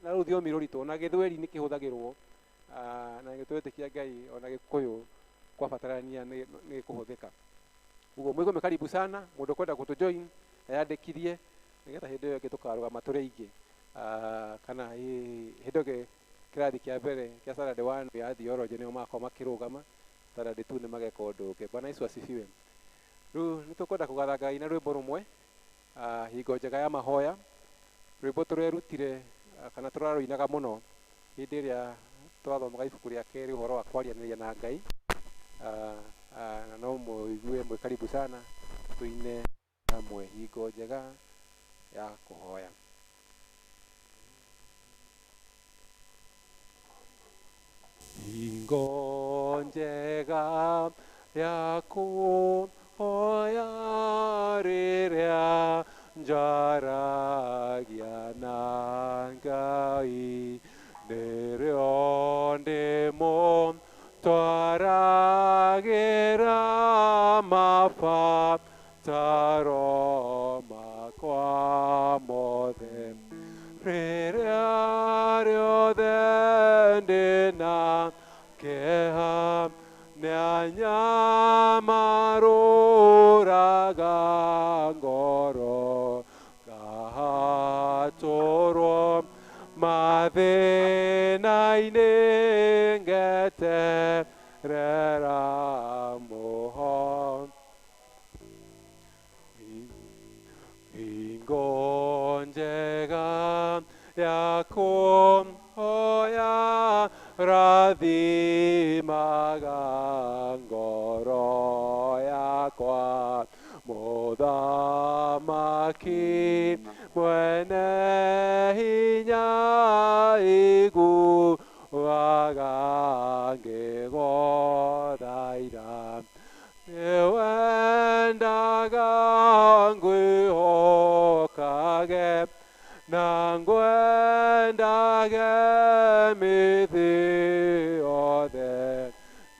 na rũthiomi rũritũ, na gĩthweri nĩ kĩhũthagĩrwo, na nĩtwĩtĩkia Ngai ona Gĩkũyũ kwabatarania nĩ kũhũthĩka. ugo mwigome karibu sana mundu kwenda kutujoin yandikithie nigetha hindi iyo tukarugama turi ingi kana hindoge kirathi kia mbere kia Saturday 1 ya theology nio makwa makirugama Saturday 2 ni mageka undu ungi. Bwana Yesu asifiwe. Riu nitukwenda kugatha Ngai na rwimbo rumwe hingo njega ya mahoya, rwimbo turerutire kana turaruinaga muno hindi iria twathomaga ibuku ria keri uhoro wa kwarianiria na Ngai. Na no muigue mwe karibu sana tuine hamwe hingo njega ya kuhoya. Hingo njega ya kuhoya riria njaragia na Ngai, nirio ndimo twaragira mabataro makwa mothe, riria riothe ndina keha nĩanyamarũraga ngoro ngahatũrwo mathĩna-inĩ ngeterera mũho. Hingo njega ya kũhoya rathimaga ngoro yakwa, Mũthamaki mwene hinya iguaga ngĩgũthaitha, nĩwendaga ngwĩhokage na ngwendage mĩthĩ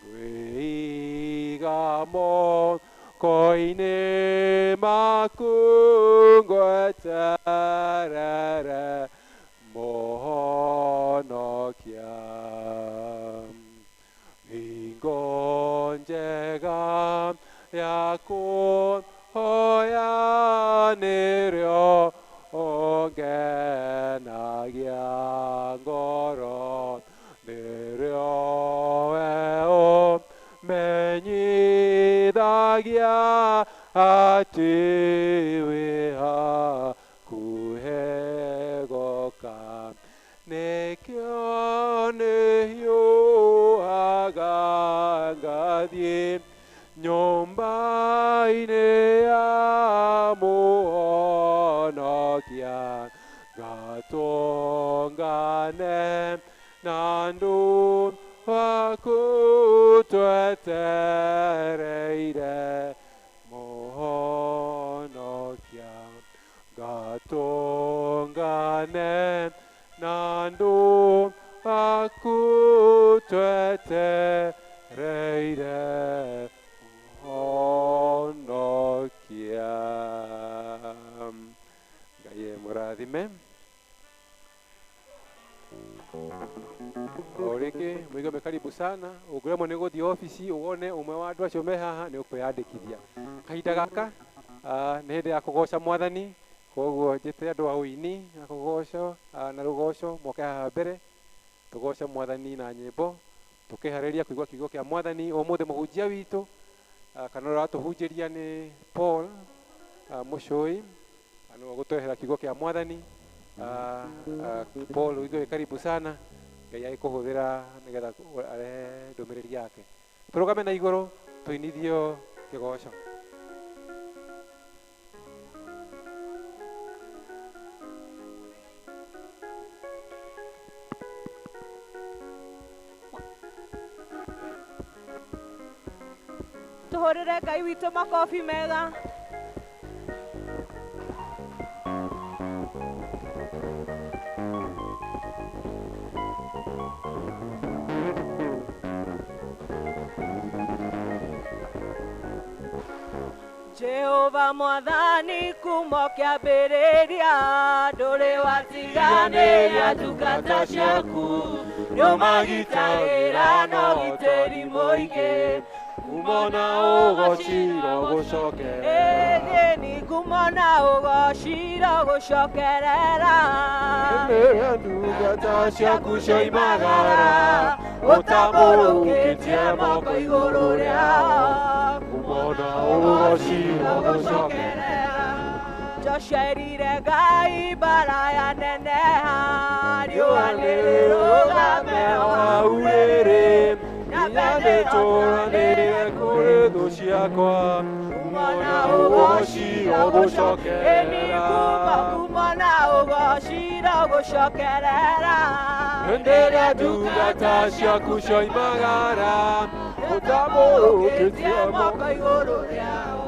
ngwĩiga moko-inĩ maku ngweterere mũhonokia. Hingo njega ya kũhoya nĩrĩo ongenagia ngoro, nĩrĩo we ũmenyithagia atĩ wĩ hakuhĩ gũka, nĩkĩo nĩhiũhaga ngathiĩ nyũmba-inĩ ya Mũhonokia, ngatũngane na andũ aku twetereire Mũhonokia, ngatũngane na andũ aku twetereire Mũhonokia. Ngai mũrathime. Oreke mwigome karibu sana, uguremo nĩ gũthiĩ ofici uone umwe wa andũ acio me haha nĩ ũkwĩyandĩkithia. Kahinda gaka nĩ hĩndĩ ya kũgoca Mwathani, koguo njĩte andũ a ũini na kũgoco na rũgoco moke haha mbere tũgoce Mwathani na nyĩmbo tũkĩharĩria kũigua kiugo kĩa Mwathani. Ũmũthĩ mũhunjia witũ kana ũratũhunjĩria nĩ Paul Mũcũi, nĩ gũtũehera kiugo kĩa Mwathani. Paul witũ karibu sana, Ngai agĩkũhũthĩra nĩgetha arehe ndũmĩrĩri yake. Tũrũgame na igũrũ tũinithio kĩgoco. Tuhũrĩre Ngai witũ makobi mega. Jehova Mwathani kuma kĩambĩrĩria ndũrĩ watiganĩria ndungata ciaku, nĩũmagitagĩra na ũgitĩri mũingĩ, kumona ugocira gucokerera Ethini kumona ugocira gucokerera Rĩrĩa ndungata ciaku cioimagara ũtambũrũkĩtie moko igũrũ rĩao kumona ugocira gucokerera Jocerire Ngai mbara ya neneha riũa nĩrĩrũgame hau rĩrĩ nginya nĩtũranĩire kũrĩ thũ ciakwa kumona ugocira gucokerera kumona ugocira gucokerera hĩndĩ ĩrĩa ndungata ciaku cioimagara ũtambũrũkĩtie moko igũrũ rĩao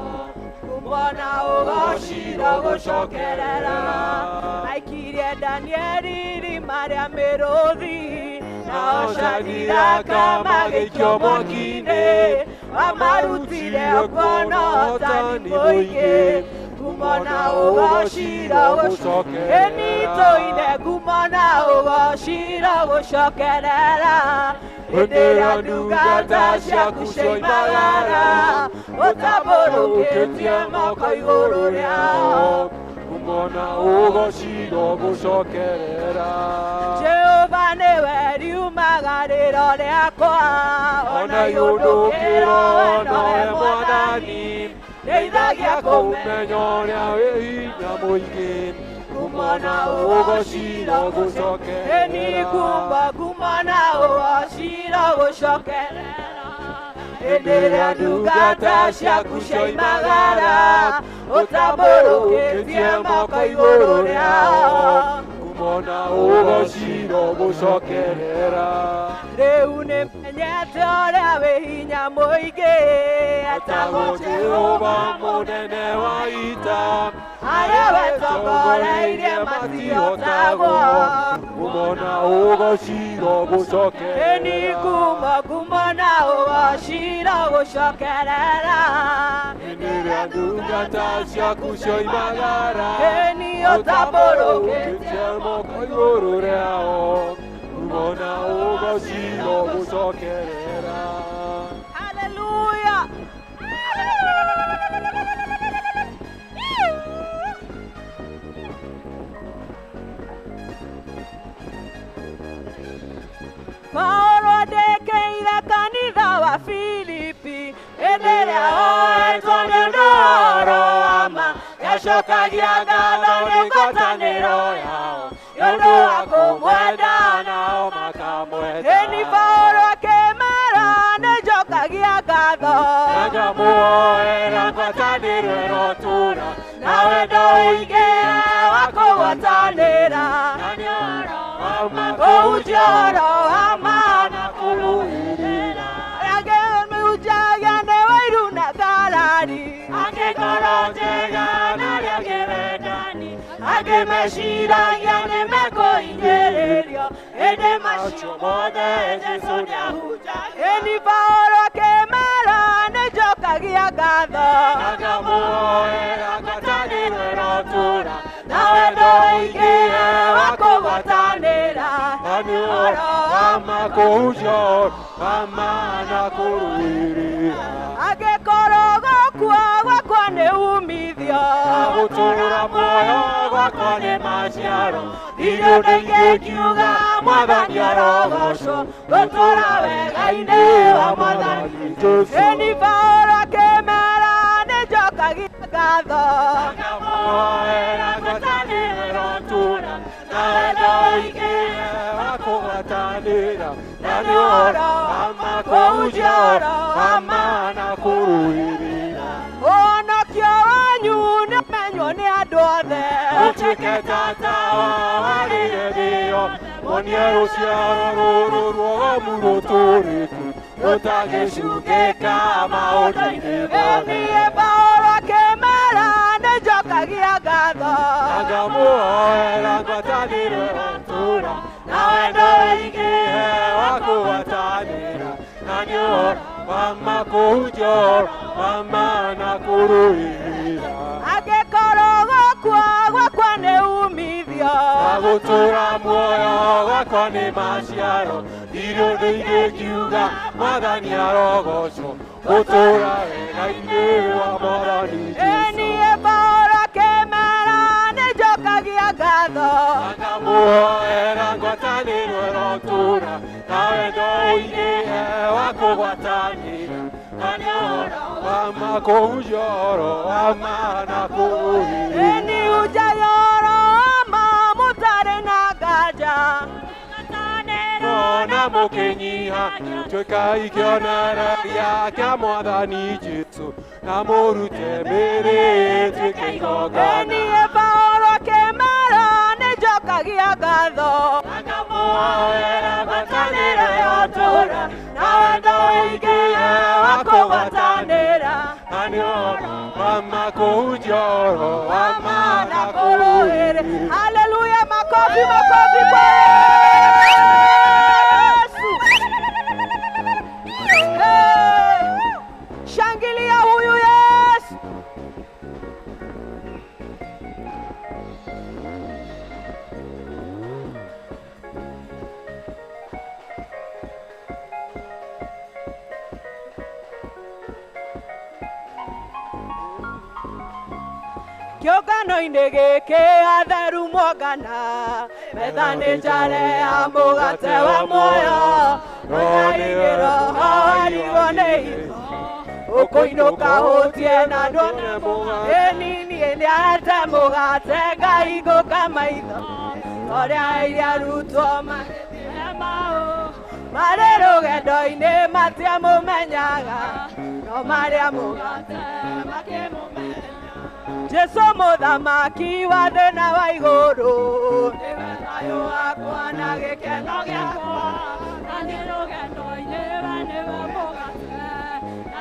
kumona ugocira gucokerera aikirie Danieli irima rĩa mĩrũthi nao Shadiraka magĩikio mwaki-inĩ amarutire ũkono ũtani mũingĩ kumona ugocira gucokerera nĩtũine kumona ugocira gucokerera hĩndĩ ĩrĩa ndungata ciaku cioimagara ũtambũrũkĩtie moko igũrũ rĩao kumona ugocira gucokerera Jehova nĩwe riumagarĩro rĩakwa ona yũndũkĩro nowe mwathani ndeithagia kũmenya ũrĩa wĩ hinya mũingĩ kumona ugocira gucokerera kumona ugocira gucokerera hĩndĩ ĩrĩa ndungata ciaku cioimagara ũtambũrũkĩtie moko igũrũ rĩao kumona ugocira gucokerera rĩu nĩmenyete ũrĩa wĩ hinya mũingĩ etagwo Jehova mũnene wa ita arĩa wetongoreirie matihotagwo kumona ugocira gucokerera kumona ugocira gucokerera hĩndĩ ĩrĩa ndungata ciaku cioimagara ũtambũrũkĩtie moko igũrũ rĩao kumona ugocira gucokerera Hallelujah. Paulo andĩkĩire kanitha wa Filipi hĩndĩ ĩrĩa oetwo nĩ ũhoro wa ma yacokagia ngatho nĩ ngwatanĩro yao nĩũndũ wa kũmwenda nao makamwenda ĩni Paulo akĩmera nĩnjokagia ngatho ngamũhoera ngwatanĩro ĩrotũũra na wendo ũingĩ wa kũgwatanĩra na nĩ ũhoro wa ma kũhunjia ũhoro wa ma na kũrũĩrĩra agĩmĩhunjagia nĩ wairu na tharari angĩkorwo njega na rĩangĩ wendani angĩmeciragia nĩ mekũhinyĩrĩrio hĩndĩ macio mothe Jesũ nĩahunjagia ĩni Paulo akĩmera nĩnjokagia ngatho ngamũhoera ngwatanĩro ĩrotũũra na wendo ũingĩ wa kũgwatanĩra na nĩ ũhoro wa ma kũhunjia wa ma na kũrũĩrĩra angĩkorwo gũkua gwakwa nĩ umithio gũtũũra muoyo gwakwa nĩ maciaro irio ndĩingĩkiuga mwathani arogocwo gũtũũra wega-inĩ wa mwathani Jesũ ĩni Paulo akĩmera nĩnjokagia ngatho ngamũhoera ngwatanĩro ĩrotũũra na wendo ũingĩ wa kũgwatanĩra na nĩ ũhoro wa ma kũhunjia wa ma na kũrũĩrĩra ũhonokio wanyu nĩmenywo nĩ andũ othe ũtuĩke tata warĩire thĩyo wonie rũciaro rũrũ ruogomu rũtũrĩku rũtagĩcungĩka maũndũ-inĩ mothe niĩ Paulo akĩmera nĩnjokagia ngatho ngamũhoera ngwatanĩro ĩrotũũra na wendo ũingĩ wa kũgwatanĩra na nĩ ũhoro wa ma kũhunjia wa ma na kũrũĩrĩra angĩkorwo gũkua gwakwa nĩ umithio gutura muoyo wakwa ni maciaro irio nĩigĩkiuga Mwathani arogocwo gutura wega-inĩ wa Mwathani Jesũ niĩ Paulo kĩmera nĩnjokagia ngatho ngamuoera ngwatanĩro ĩrotura na wendo ũingĩhe wa kũgwatanĩra na nĩ ũhoro wa ma kũhunjia ũhoro wa ma na kũũhĩrĩria nĩhunjagia ũhoro wa ma mũtarĩ na nganja na mũkĩnyiha tuĩkai kĩonereria kĩa Mwathani Jesũ na mũrute mĩĩrĩ tuĩke igongona niĩ Paulo kĩmera nĩnjokagia ngatho ngamuoera ngwatanĩro yotũũra na wendo ũingĩhe wa kũgwatanĩra na nĩ ũhoro wa ma kũhunjia ũhoro wa ma na kũũhĩrĩria haleluya makofi kwa shangilia huyu Yesu. Kĩũngano-inĩ gĩkĩ atheru mongana metha-inĩ njare ya mũgate wa muoyo Roho-inĩ Roho arigwo nĩ hitho ũkũinũka hũtie na ndwone mũgate niĩ nĩate mũgate Ngai ngũka maitho ũrĩa iria arutwo marĩ rũgendo-inĩ matiamũmenyaga no marĩa mũgate makĩmũmenya Jesũ mũthamaki wa thĩna wa igũrũ nĩwe thayũ wakwa na gĩkeno gĩakwa na nĩ rũgendo-inĩ we nĩwe mũgate na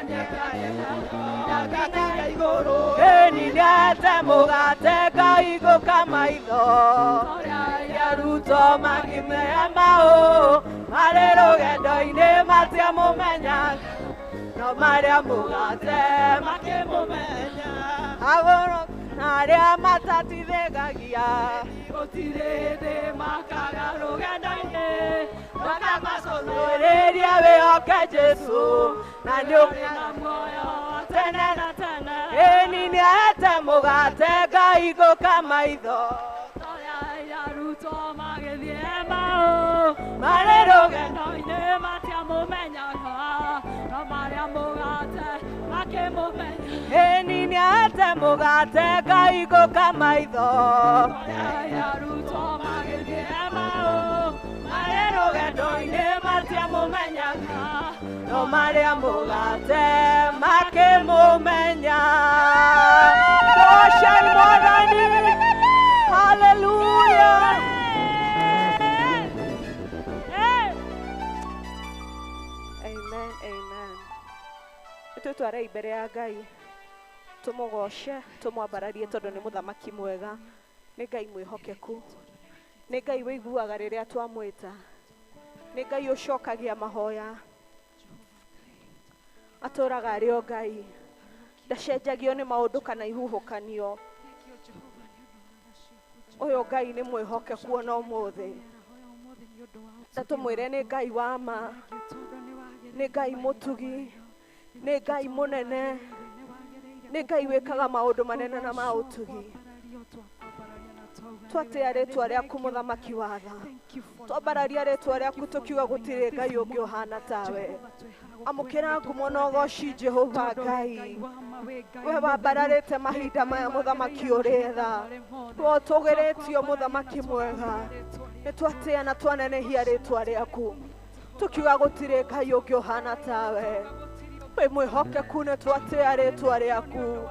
nĩngakinya igũrũ ĩni nĩate mũgate Ngai ngũka maitho ũrĩa arutwo makĩmenya maũ marĩ rũgendo-inĩ matiamũmenyaga no marĩa mũgate makĩmũmenya agũrũ na arĩa matatithĩgagia gũtirĩ thĩ makaga rũgendo-inĩ makamacũthĩrĩria wĩhoke Jesũ na nĩũgĩa na muoyo tene na tene ĩni nĩahete mũgate Ngai ngũka maitho ũrĩa arutwo magĩthiĩ maũ marĩ rũgendo-inĩ matiamũmenyaga no marĩa mũgate makĩmũmenya ĩni nĩahete mũgate Ngai ngũka maitho ũrĩa arutwo magĩthiĩ maũ marĩ rũgendo-inĩ matiamũmenyaga no marĩa mũgate makĩmũmenya gocai Mwathani haleluya amen amen twĩtwarei mbere ya Ngai tũmũgoce tũmwambararie tondũ nĩ mũthamaki mwega nĩ Ngai mwĩhokeku nĩ Ngai wĩiguaga rĩrĩa twamwĩta nĩ Ngai ũcokagia mahoya atũraga arĩ o Ngai ndacenjagio nĩ maũndũ kana ihuhũkanio ũyũ Ngai nĩ mwĩhokeku ona ũmũthĩ ndatũmwĩre nĩ Ngai wa ma nĩ Ngai mũtugi nĩ Ngai mũnene nĩ Ngai wĩkaga maũndũ manene na ma ũtugi twatĩa rĩtwa rĩaku mũthamaki wa tha twambararia rĩtwa rĩaku tũkiuga gũtirĩ Ngai ũngĩ ũhana tawe amũkĩra ngumo na ũgoci Jehova Ngai we wambararĩte mahinda maya mũthamaki ũrĩ tha tũgĩrĩtio mũthamaki mwega nĩ twatĩa na twanenehia rĩtwa rĩaku tũkiuga gũtirĩ Ngai ũngĩ ũhana tawe we mwĩhokeku nĩ twatĩa rĩtwa rĩaku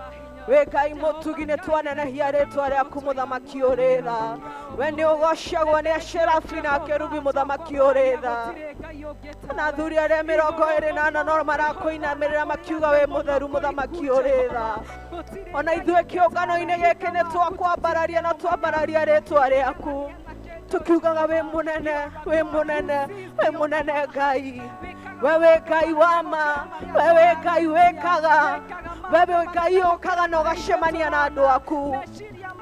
we Ngai mũtugi nĩ twanenehia rĩtwa rĩaku mũthamaki ũrĩ tha we nĩ ũgocagwo nĩ acerafi na akerubi mũthamaki ũrĩ tha na athuri arĩa 24 no marakũinamĩrĩra makiuga we mũtheru mũthamaki ũrĩ tha ona ithuĩ kĩũngano-inĩ gĩkĩ nĩ twakwambararia na twambararia rĩtwa rĩaku tukiugaga we munene Ngai wewe Ngai wa ma wewe Ngai wekaga wewe Ngai ũkaga na ũgacemania na andũ aku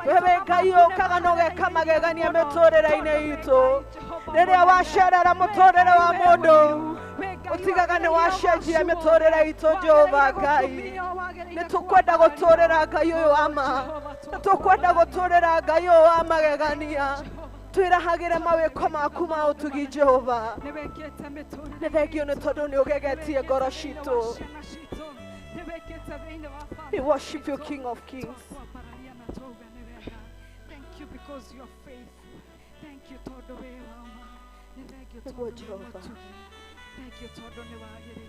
wewe Ngai ũkaga na ũgeka magegania mĩtũrĩre-inĩ itũ rĩrĩa wacerera mũtũrĩre wa mũndũ ũtigaga nĩ wacenjia mĩtũrĩre itũ Jehova Ngai nĩ tũkwenda gũtũrĩra Ngai ũyũ wa ma nĩ tũkwenda gũtũrĩra Ngai ũyũ wa magegania twĩrahagĩre mawĩko maku ma ũtugi Jehova nĩ thengio nĩ tondũ nĩ ũgegetie ngoro citũ. We worship you, King of Kings. Thank you because you're faithful. Thank you, Todo Weama. Thank you, Thank Todo you, Jehovah. Thank you, Todo Newagere.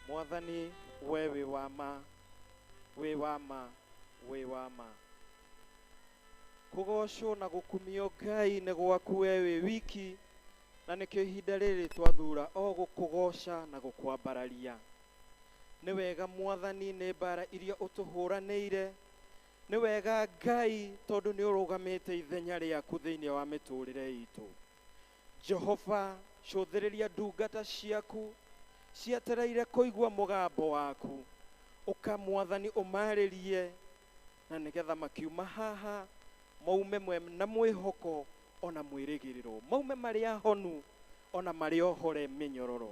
Mwathani wewe wama we wama we wama kugocwo na gukumio Ngai nĩ gwaku wewe wiki na nĩkĩo ihinda rĩrĩ twathura o gũkũgoca na gũkwambararia. Nĩ wega Mwathani nĩ mbara iria ũtũhũranĩire, nĩ wega Ngai tondũ nĩ ũrũgamĩte ithenya rĩaku thĩinĩ wa mĩtũrĩre itũ. Jehova, cũthĩrĩria ndungata ciaku ciatereire kũigua mũgambo waku, ũka Mwathani ũmarĩrie na nĩgetha makiuma haha maume na mwĩhoko ona mwĩrĩgĩrĩro, maume marĩ ahonu ona marĩ ohore mĩnyororo.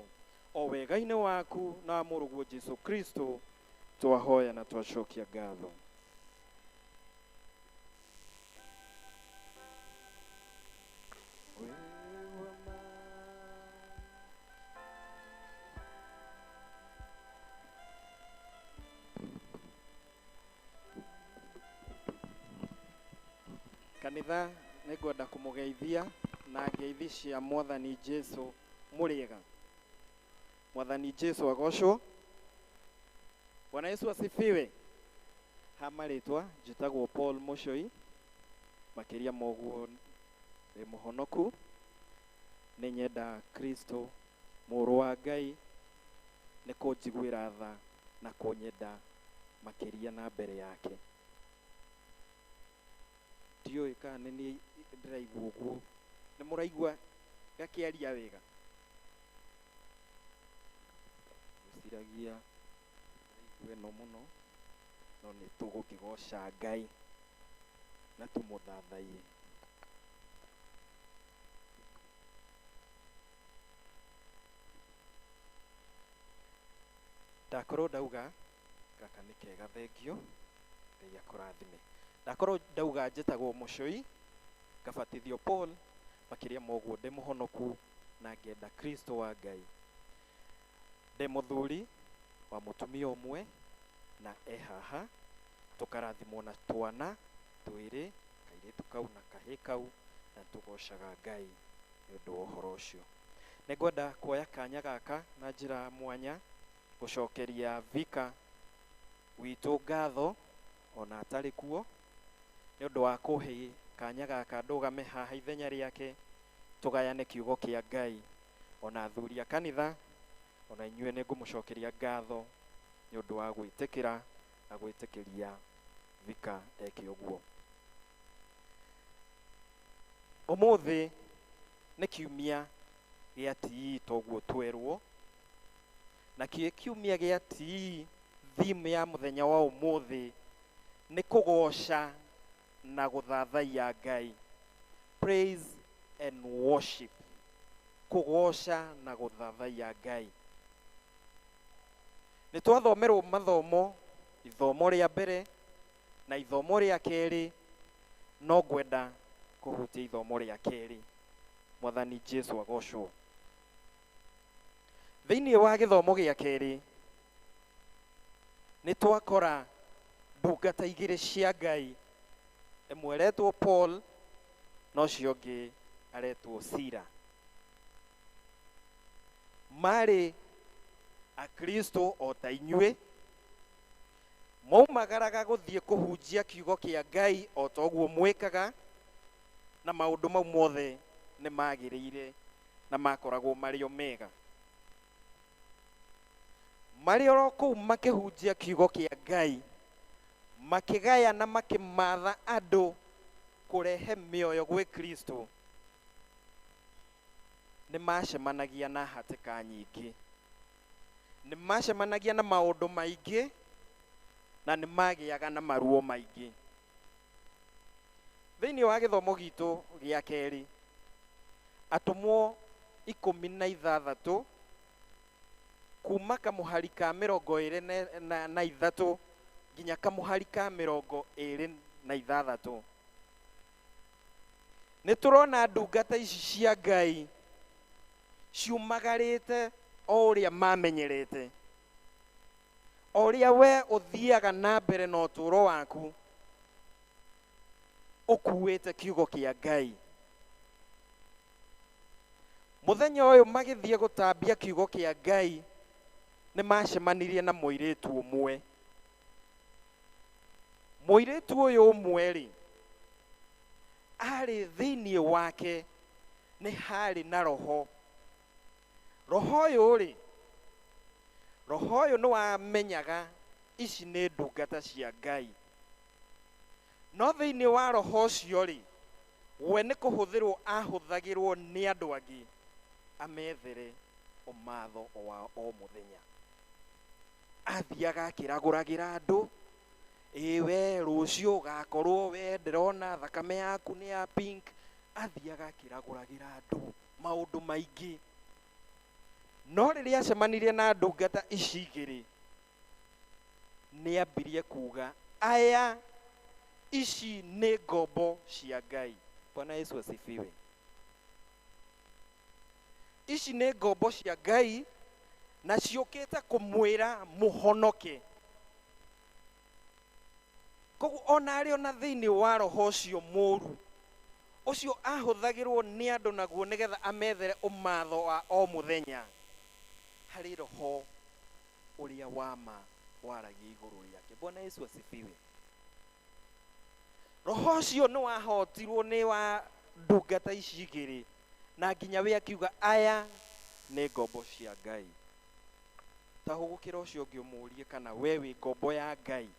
O wega-inĩ waku na mũrũguo Jesu Kristo twahoya na twacokia ngatho. Kanitha nĩngwenda kũmũgeithia na ngeithi cia Mwathani Jesu mũrĩega. Mwathani Jesu agocwo. Bwana Yesu asifiwe. Hamarĩtwa njĩtagwo Paul Mũcoi, makĩria moguo ndĩ mũhonoku, nĩ nyenda Kristo mũrũ wa Ngai nĩ kũnjiguĩra tha na kũnyenda makĩria na mbere yake. ndiũĩ kana nĩ niĩ ndĩraigua ũguo. Nĩ mũraigua gakĩaria wega? Ngwĩciragia ndĩraigua ĩno mũno, no nĩ tũgũkĩgoca Ngai na tũmũthathaiye. Ndakorwo ndauga gaka nĩ kega, thengio, Ngai akũrathime. Ndakorwo ndauga njĩtagwo Mũcũi, ngabatithio Paul, makĩria moguo ndĩ mũhonoku na ngenda Kristo wa Ngai. Ndĩ mũthuri wa mũtumia ũmwe na haha, tũkarathimwo na twana twĩrĩ, kairĩtu kau na kahĩ kau, na tũgocaga Ngai nĩ ũndũ wa ũhoro ũcio. Nĩngwenda kuoya kanya gaka na njĩra mwanya gũcokeria Vika witũ ngatho ona atarĩ kuo nĩ ũndũ wa kũhe kanya gaka ndũgame haha ithenya rĩake tũgayane kiugo kĩa Ngai. Ona athuri a kanitha ona inyuĩ nĩ ngũmũcokeria ngatho nĩ ũndũ wa gwĩtĩkĩra na gwĩtĩkĩria Vika eke ũguo. Ũmũthĩ nĩ kiumia gĩa TE toguo twerwo, na kiumia gĩa TE, theme ya mũthenya wa ũmũthĩ nĩ kũgoca na gũthathaiya Ngai, praise and worship, kũgoca na gũthathaiya Ngai. Nĩ twathomerwo mathomo, ithomo rĩa mbere na ithomo rĩa kerĩ, no ngwenda kũhutia ithomo rĩa kerĩ. Mwathani Jesu agocwo. Thĩinĩ wa gĩthomo gĩa kerĩ nĩ twakora ndungata igĩrĩ cia Ngai, ĩmwe aretwo Paul na ũcio ũngĩ aretwo Sila. Marĩ akristo o ta inyuĩ, maumagaraga gũthiĩ kũhunjia kiugo kĩa Ngai o ta ũguo mwĩkaga, na maũndũ mau mothe nĩ magĩrĩire na makoragwo marĩ o mega. Marĩ oro kũu makĩhunjia kiugo kĩa Ngai, makĩgaya na makĩmatha andũ kũrehe mĩoyo gwĩ Kristo, nĩ macemanagia na hatĩka nyingĩ, nĩ macemanagia na maũndũ maingĩ, na nĩ magĩaga na maruo maingĩ. Thĩinĩ wa gĩthomo gitũ gĩa kerĩ, atũmwo 16 kuma kamũhari ka 23 nginya kamũhari ka 26. Nĩ tũrona ndungata ici cia Ngai ciumagarĩte o ũrĩa mamenyerete, o ũrĩa we ũthiaga na mbere na ũtũũro waku ũkuĩte kiugo kĩa Ngai. Mũthenya ũyũ magĩthiĩ gũtambia kiugo kĩa Ngai, nĩ macemanirie na mũirĩtu ũmwe. Mũirĩtu ũyũ ũmwe-rĩ, arĩ thĩinĩ wake nĩ harĩ na roho. Roho ũyũ-rĩ, roho ũyũ nĩ wamenyaga ici nĩ ndungata cia Ngai. No thĩinĩ wa roho ũcio-rĩ, we nĩ kũhũthĩrwo ahũthagĩrwo nĩ andũ angĩ amethere ũmatho wa o mũthenya. Athiaga akĩragũragĩra andũ, we rũciũ ũgakorwo we ndĩrona thakame yaku nĩ ya pink. Athiaga akĩragũragĩra andũ maũndũ maingĩ. No rĩrĩa acemanirie na ndungata ici igĩrĩ, nĩ ambirie kuga aya ici nĩ ngombo cia Ngai. Bwana Yesu asifiwe. Ici nĩ ngombo cia Ngai na ciũkĩte kũmwĩra mũhonoke. Koguo ona arĩ ona thĩinĩ wa roho ũcio mũũru, ũcio ahũthagĩrwo nĩ andũ naguo nĩgetha amethere ũmatho wa o mũthenya, harĩ roho ũrĩa wama waragia igũrũ rĩake. Bwana Yesu asifiwe. Roho ũcio nĩ wahotirwo nĩ wa ndungata ici igĩrĩ, na nginya we akiuga aya nĩ ngombo cia Ngai. Ta hũgũkĩra ũcio ũngĩ ũmũrie kana we wĩ ngombo ya Ngai.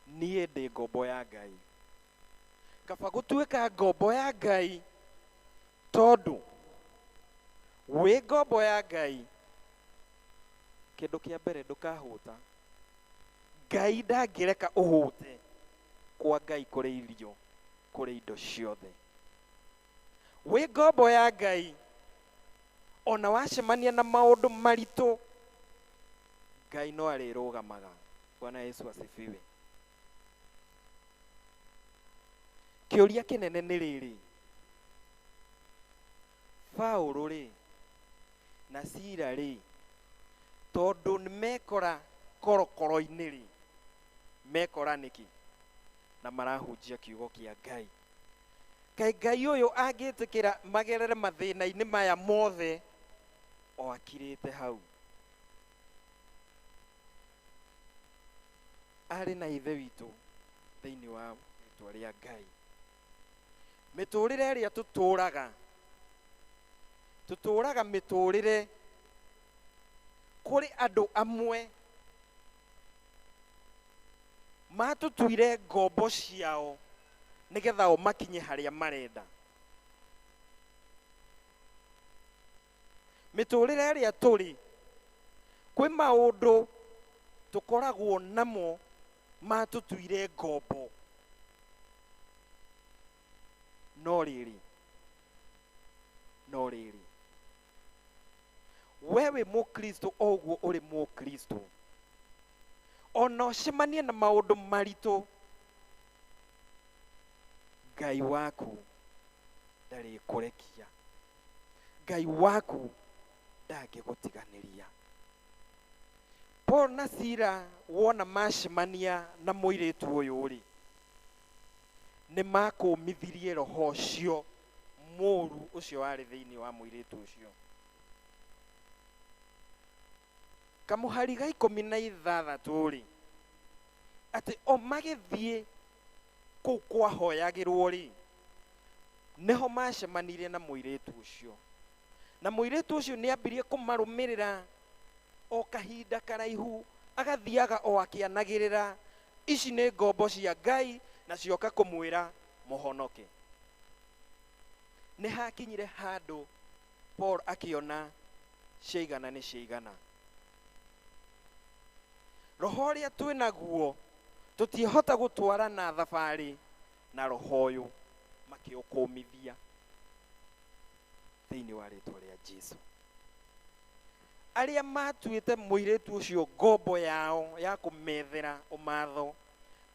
niĩ ndĩ ngombo ya Ngai. Kaba gũtuĩka ngombo ya Ngai, tondũ wĩ ngombo ya Ngai, kĩndũ kĩa mbere ndũkahũta. Ngai ndangĩreka ũhũte kwa Ngai kũrĩ irio, kũrĩ indo ciothe. Wĩ ngombo ya Ngai, ona wacemania na maũndũ maritũ, Ngai no arĩrũgamaga. Bwana Yesu asifiwe. Kĩũria kĩnene nĩ rĩrĩ, Paũlũ rĩ na Sila rĩ, tondũ nĩ mekora korokoro-inĩ rĩ, mekora nĩkĩ? Na marahunjia kiugo kĩa Ngai. Kaĩ Ngai ũyũ angĩtĩkĩra magerere mathĩna-inĩ maya mothe o akirĩte hau? Arĩ na ithe witũ thĩinĩ wa rĩĩtwa rĩa Ngai. Mĩtũrĩre ĩrĩa tũtũraga mĩtũrĩre kũrĩ andũ amwe matũtuire ngombo ciao nĩgetha o makinye harĩa marenda. Mĩtũrĩre ĩrĩa tũrĩ, kwĩ maũndũ tũkoragwo namo matũtuire ngombo, no rĩrĩ we wĩ Mũkristo o ũguo ũrĩ Mũkristo, ona ũcemanie na maũndũ maritũ, Ngai waku ndarĩkũrekia. Ngai waku ndangĩgũtiganĩria. Paul na Sila wona macemania na mũirĩtu ũyũ rĩ, nĩ makũmithirie roho ũcio mũũru ũcio warĩ thĩinĩ wa mũirĩtu ũcio. Kamũhari ga 16 rĩ, atĩ o magĩthiĩ kũu kwahoyagĩrwo rĩ, nĩho macemanirie na mũirĩtu ũcio. Na mũirĩtu ũcio nĩ ambirie kũmarũmĩrĩra o kahinda karaihu, agathiaga o akĩanagĩrĩra ici nĩ ngombo cia Ngai na cioka kũmwĩra mũhonoke. Nĩ hakinyire handũ Paul akĩona ciaigana nĩ ciaigana. Roho ũrĩa twĩnaguo tũtiĩhota gũtwara na thabarĩ na roho ũyũ, makĩũkũmithia thĩinĩ wa rĩĩtwa rĩa Jesũ. Arĩa matuĩte mũirĩtu ũcio ngombo yao ya kũmethera ũmatho,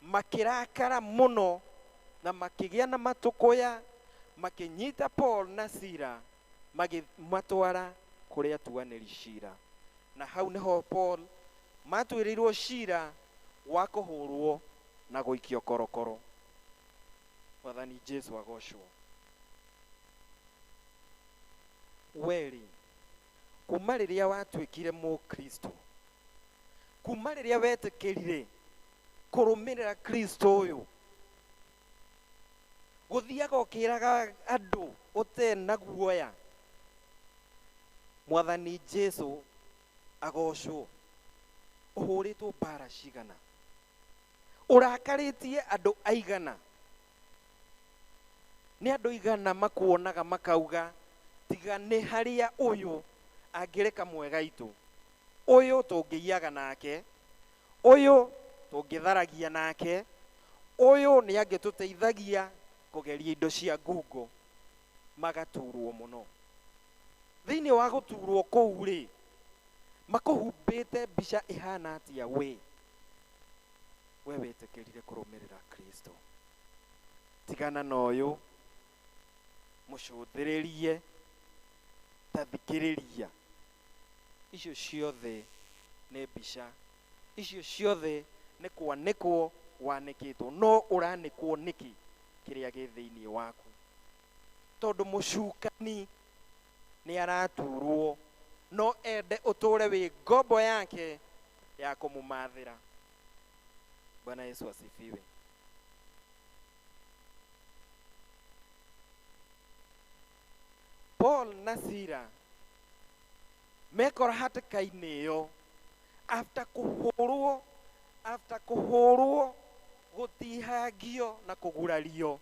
makĩrakara mũno na makĩgĩa na matũkũya, makĩnyita Paul na Sila makĩmatwara kũrĩ atuanĩri cira. Na hau nĩho Paul matuĩrĩirwo cira wa kũhũrwo na gũikio korokoro. Mwathani Jesũ agocwo. Weri, kuma rĩrĩa watuĩkire Mũkristo, kuma rĩrĩa wetĩkĩrire kũrũmĩrĩra Kristo ũyũ, gũthiaga ũkĩraga andũ ũtarĩ na guoya, Mwathani Jesũ agocwo. Ũhũrĩtwo mbara cigana, ũrakarĩtie andũ aigana, nĩ andũ aigana makuonaga makauga tiga nĩ harĩa ũyũ angĩreka mwega itũ, ũyũ tũngĩiyaga nake, ũyũ tũngĩtharagia nake, ũyũ nĩ angĩtũteithagia kũgeria indo cia ngungo, magaturwo mũno. Thĩinĩ wa gũturwo kũu rĩ, makũhumbĩte mbica ĩhana atĩa we wetĩkĩrire kũrũmĩrĩra Kristo? Tigana na ũyũ, mũcũthĩrĩrie, ta thikĩrĩria. Icio ciothe nĩ mbica, icio ciothe nĩ kwanĩkwo wanĩkĩtwo. No ũranĩkwo nĩkĩ kĩrĩa gĩ thĩinĩ waku? Tondũ mũcukani nĩ araturwo, no ende ũtũre wĩ ngombo yake ya kũmũmathĩra. Bwana Yesu asifiwe. Paul na Sila mekora hatĩka-inĩ ĩyo, after kũhũrwo gutihangio na kugurario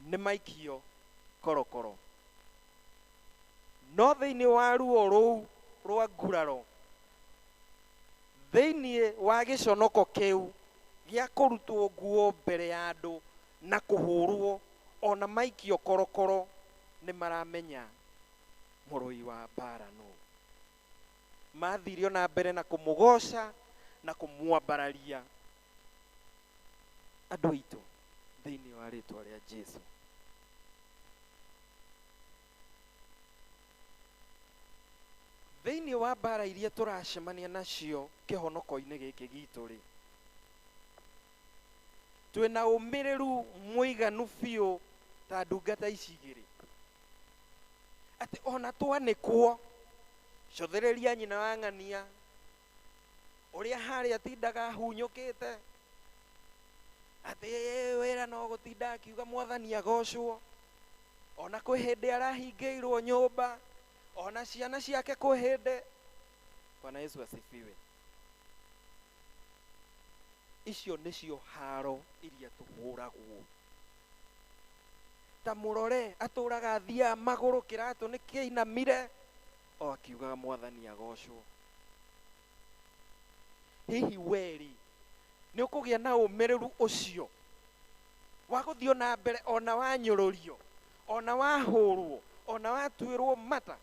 nĩ maikio korokoro. No thĩinĩ wa ruo rũu rwa nguraro, thĩinĩ wa gĩconoko kĩu gĩa kũrutwo nguo mbere ya andũ na kũhũrwo, ona maikio korokoro nĩ maramenya mũrũi wa mbara nũ. Mathirio na mbere na kũmũgoca na kũmwambararia. Andũ aitũ thĩinĩ wa rĩtwa rĩa Jesũ, thĩinĩ wa mbara iria tũracemania nacio kĩhonoko-inĩ gĩkĩ gitũ rĩ, twĩna ũmĩrĩru mũiganu biũ ta ndungata ici igĩrĩ, atĩ ona twanĩkwo cothereria nyina wa ng'ania ũrĩa harĩa atindaga ahunyũkĩte, atĩ wĩra no gũtinda akiuga Mwathani agocwo, ona kwĩ hĩndĩ arahingĩirwo nyũmba, ona ciana ciake kwĩ hĩndĩ. Bwana Yesu asifiwe. Icio nĩcio haro iria tũhũragwo. Ta mũrore atũraga athiaga magũrũ kĩratũ nĩ kĩinamire, o akiugaga Mwathani agocwo. Hihi weri nĩ ũkũgĩa na ũmĩrĩru ũcio wa gũthiĩ na mbere ona wanyũrũrio, ona wahũrwo, ona watuĩrwo mata,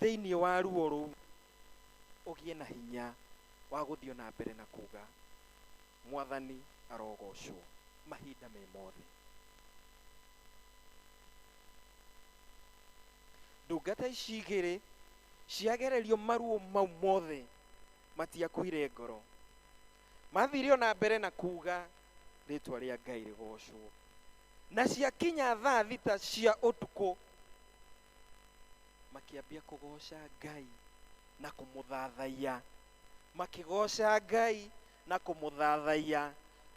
thĩinĩ wa ruo rũu ũgĩe na hinya wa gũthiĩ na mbere na kuga Mwathani arogocwo mahinda me mothe. Ndungata ici igĩrĩ ciagererio maruo mau mothe matiakuire ngoro, mathirio na mbere na kuga rĩtwa rĩa Ngai rĩgocwo. Na ciakinya thaa thita cia ũtukũ makĩambia kũgoca Ngai na kũmũthathaiya, makĩgoca Ngai na kũmũthathaiya.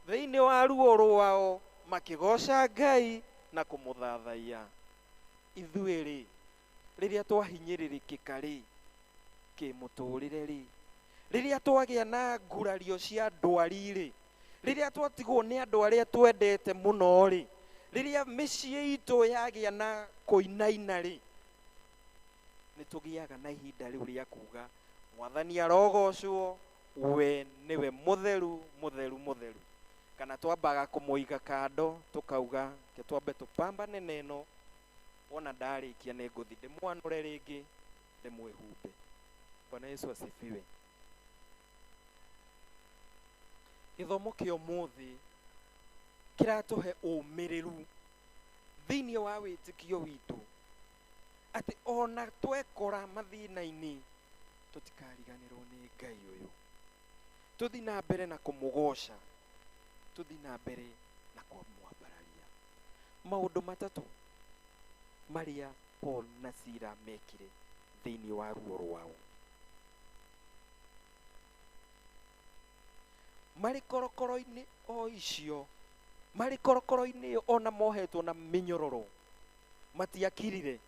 Thĩinĩ wa ruo rwao makĩgoca Ngai na kũmũthathaiya. Ithuĩ rĩ, rĩrĩa twahinyĩrĩrĩkĩka rĩ, kĩmũtũrĩre rĩ, rĩrĩa twagĩa na ngurario cia ndwari rĩ, rĩrĩa twatigwo nĩ andũ arĩa twendete mũno rĩ, rĩrĩa mĩciĩ itũ yagĩa na kũinaina rĩ, nĩ tũgĩaga na ihinda rĩu rĩa kuga Mwathani arogocwo, we nĩwe mũtheru mũtheru mũtheru. Kana twambaga kũmũiga kando tũkauga ke twambe tũpambane na ĩno, wona ndarĩkia nĩ ngũthi ndĩmwanũre rĩngĩ ndĩmwĩhumbe. Bwana Yesu asifiwe. Gĩthomo kĩa ũmũthĩ kĩratũhe ũmĩrĩru thĩinĩ wa wĩtĩkio witũ, atĩ ona twekora mathĩna-inĩ tũtikariganĩrwo nĩ Ngai ũyũ. Tũthiĩ na mbere na kũmũgoca, tũthiĩ na mbere na kũmwambararia. Maũndũ matatũ marĩa Paul na Sila mekire thĩinĩ wa ruo rwao. Marĩ korokoro-inĩ o icio, marĩ korokoro-inĩ ona mohetwo na mĩnyororo, matiakirire.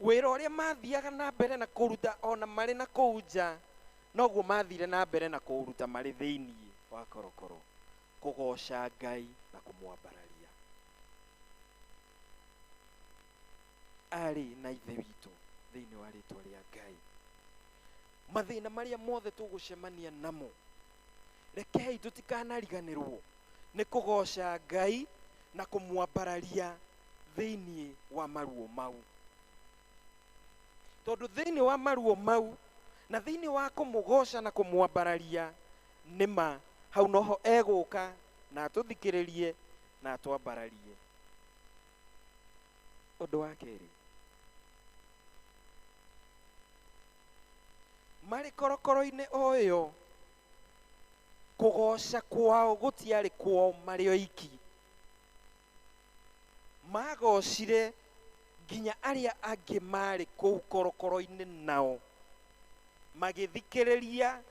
Wĩra ũrĩa mathiaga na mbere na kũruta ona marĩ na kũu nja, noguo mathire na mbere na kũruta marĩ thĩinĩ wa korokoro, kũgoca Ngai na kũmwambararia. Arĩ na ithe witũ thĩinĩ wa rĩtwa rĩa Ngai, mathĩna marĩa mothe tũgũcemania namo, rekei tũtikanariganĩrwo nĩ kũgoca Ngai na kũmwambararia thĩinĩ wa maruo mau. Tondũ thĩinĩ wa maruo mau na thĩinĩ wa kũmũgoca na kũmwambararia, nĩma hau noho egũka na atũthikĩrĩrie na atwambararie. Ũndũ wa kerĩ, marĩ korokoro-inĩ o ĩyo, kũgoca kwao gũtiarĩ kwao marĩ oiki, magocire nginya arĩa angĩ marĩ kũu korokoro-inĩ nao, magĩthikĩrĩria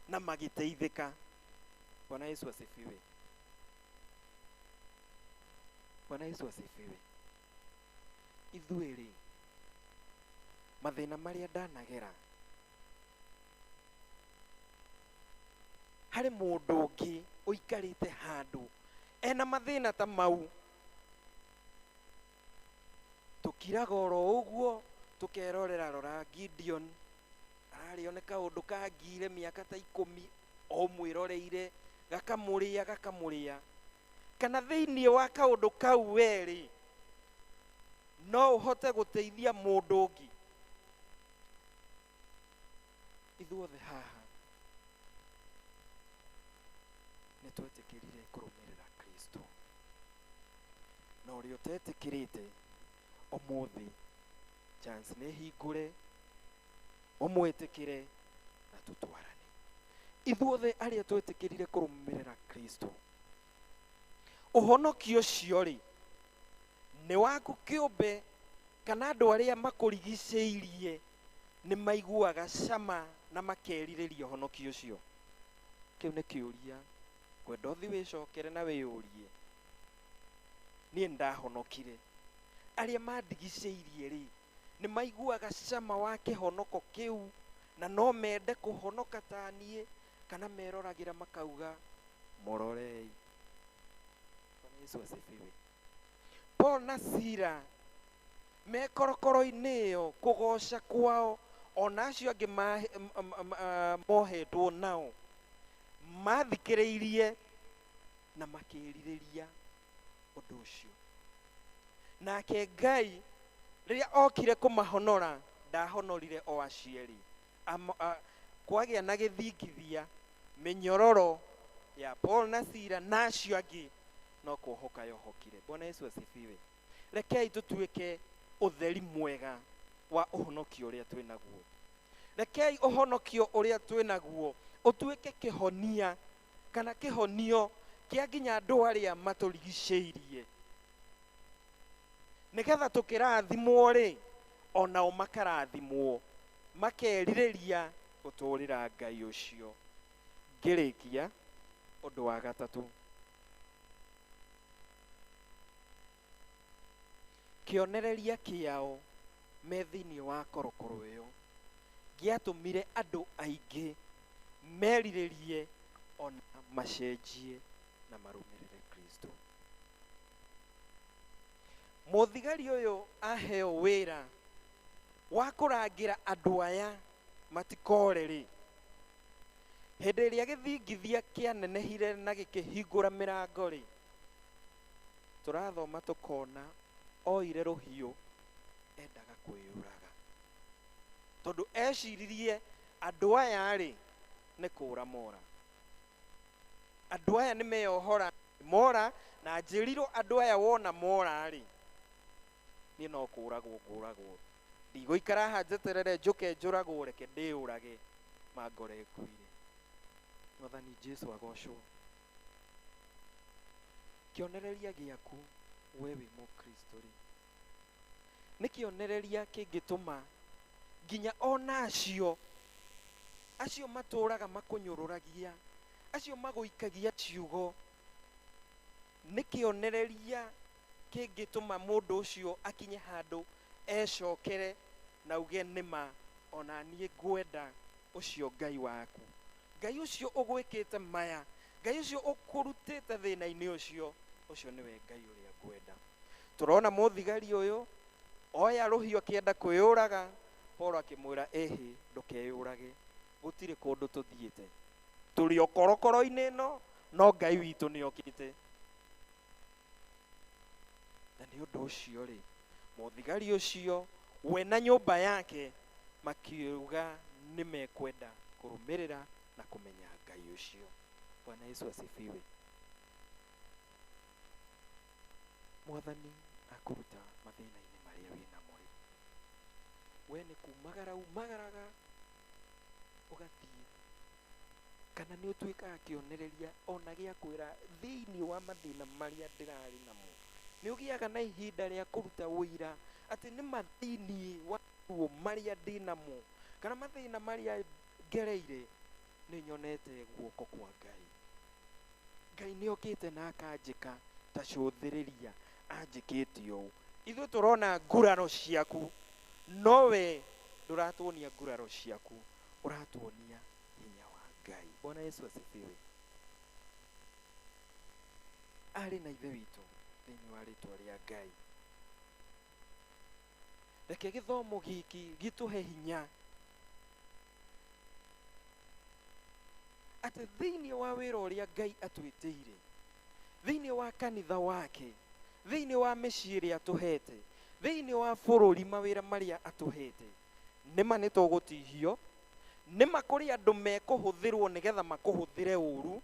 na magĩteithĩka. Bwana Yesu asifiwe. Bwana Yesu asifiwe. Ithuĩ rĩ, mathĩna marĩa ndanagera harĩ mũndũ ũngĩ ũikarĩte handũ ena mathĩna ta mau, tũkiraga oro ũguo tũkerorera rora Gideon ararĩo nĩ kaũndũ kangire mĩaka ta 10 o mwĩroreire gakamũrĩa. Kana thĩinĩ wa kaũndũ kau werĩ no ũhote gũteithia mũndũ ũngĩ? Ithuothe haha nĩ twetĩkĩrire kũrũmĩrĩra Kristo, na ũrĩa ũtetĩkĩrĩte ũmũthĩ chance nĩ hingũre, ũmwĩtĩkĩre na tũtwarane. Ithuothe arĩa twetĩkĩrire kũrũmĩrĩra Kristo, ũhonokio ũcio rĩ nĩ waku kĩũmbe kana andũ arĩa makũrigicĩirie nĩ maiguaga cama na makerirĩria ũhonokio ũcio? Kĩu nĩ kĩũria kwenda ũthiĩ wĩcokere na wĩyũrie. Niĩ ndahonokire, arĩa mandigicĩirie rĩ nĩ maiguaga cama wa kĩhonoko kĩu na no mende kũhonoka ta niĩ, kana meroragĩra makauga mũrorei. Yesu asifiwe. Paul na Sila me korokoro-inĩ ĩyo kũgoca kwao, ona acio angĩ mohetwo nao mathikĩrĩirie na makĩrirĩria ũndũ ũcio. Nake Ngai rĩrĩa okire kũmahonora ndahonorire o acieri, kwagĩa na gĩthingithia mĩnyororo ya Paul na Sila na acio angĩ no kuohoka yohokire. Bwana Yesu asifiwe. Rekei tũtuĩke ũtheri mwega wa ũhonokio ũrĩa twĩnaguo. Rekei ũhonokio ũrĩa twĩnaguo ũtuĩke kĩhonia kana kĩhonio kĩa nginya andũ arĩa matũrigicĩirie, nĩgetha tũkĩrathimwo rĩ onao makarathimwo, makerirĩria gũtũũrĩra Ngai ũcio. Ngĩrĩkia ũndũ wa gatatũ, kĩonereria kĩao me thĩinĩ wa korokoro ĩyo gĩatũmire andũ aingĩ merirĩrie ona macenjie na marũmĩrĩre Kristo. Mũthigari ũyũ aheo wĩra wa kũrangĩra andũ aya matikore rĩ, hĩndĩ ĩrĩa gĩthingithia kĩanenehire na gĩkĩhingũra mĩrango rĩ, tũrathoma tũkona oire rũhiũ endaga kwĩyũraga, tondũ eciririe andũ aya rĩ nĩ kũra mora. Andũ aya nĩ meyohora mora, na njĩrirwo andũ aya wona mora rĩ niĩ no kũragwo ngũragwo, ndigũikara haha njeterere njũke njũragwo, reke ndĩyũrage mangore ĩkuire. Mwathani Jesu agocwo. Kĩonereria gĩaku we wĩ Mũkristo rĩ nĩ kĩonereria kĩngĩtũma nginya ona acio matũraga makũnyũrũragia, acio magũikagia ciugo, nĩ kĩonereria kĩngĩtũma mũndũ ũcio akinye handũ ecokere na uge nĩma ona niĩ ngwenda ũcio Ngai waku, Ngai ũcio ũgwĩkĩte maya, Ngai ũcio ũkũrutĩte thĩna-inĩ ũcio, ũcio nĩwe Ngai ũrĩa ngwenda. Tũrona mũthigari ũyũ oya rũhiũ akĩenda kwĩyũraga, Paul akĩmwĩra ĩhĩ ndũkeyũrage, gũtirĩ kũndũ tũthiĩte, tũrĩ o korokoro-inĩ ĩno no Ngai witũ nĩ okĩte. Na nĩ ũndũ ũcio rĩ mũthigari ũcio we na nyũmba yake makiuga nĩ mekwenda kũrũmĩrĩra na kũmenya Ngai ũcio. Bwana Yesu asifiwe. Mwathani akũruta mathĩna-inĩ marĩa wĩ namo rĩ, we nĩ kumagaraga ũgathiĩ, kana nĩ ũtuĩkaga kĩonereria ona gĩa kwĩra thĩinĩ wa mathĩna marĩa ndĩrarĩ namo, nĩ ũgĩaga na ihinda rĩa kũruta ũira atĩ nĩ mathĩinĩ wa ruo marĩa ndĩ namo kana mathĩna marĩa ngereire nĩ nyonete guoko kwa Ngai. Ngai nĩ okĩte na akanjĩka ta cũthĩrĩria, anjĩkĩte ũũ. Ithuĩ tũrona nguraro ciaku, nowe ndũratuonia nguraro ciaku, ũratuonia hinya wa Ngai. Bwana Yesu asifiwe. Arĩ na ithe witũ thĩinĩ wa rĩtwa rĩa Ngai. Reke gĩthomo gĩkĩ gĩtũhe hinya atĩ thĩinĩ wa wĩra ũrĩa Ngai atwĩtĩire, thĩinĩ wa kanitha wake, thĩinĩ wa mĩciĩ ĩrĩa atũhete, thĩinĩ wa bũrũri mawĩra marĩa atũhete, nĩma nĩ tũgũtihio, nĩma kũrĩ andũ mekũhũthĩrwo nĩgetha makũhũthĩre ũru,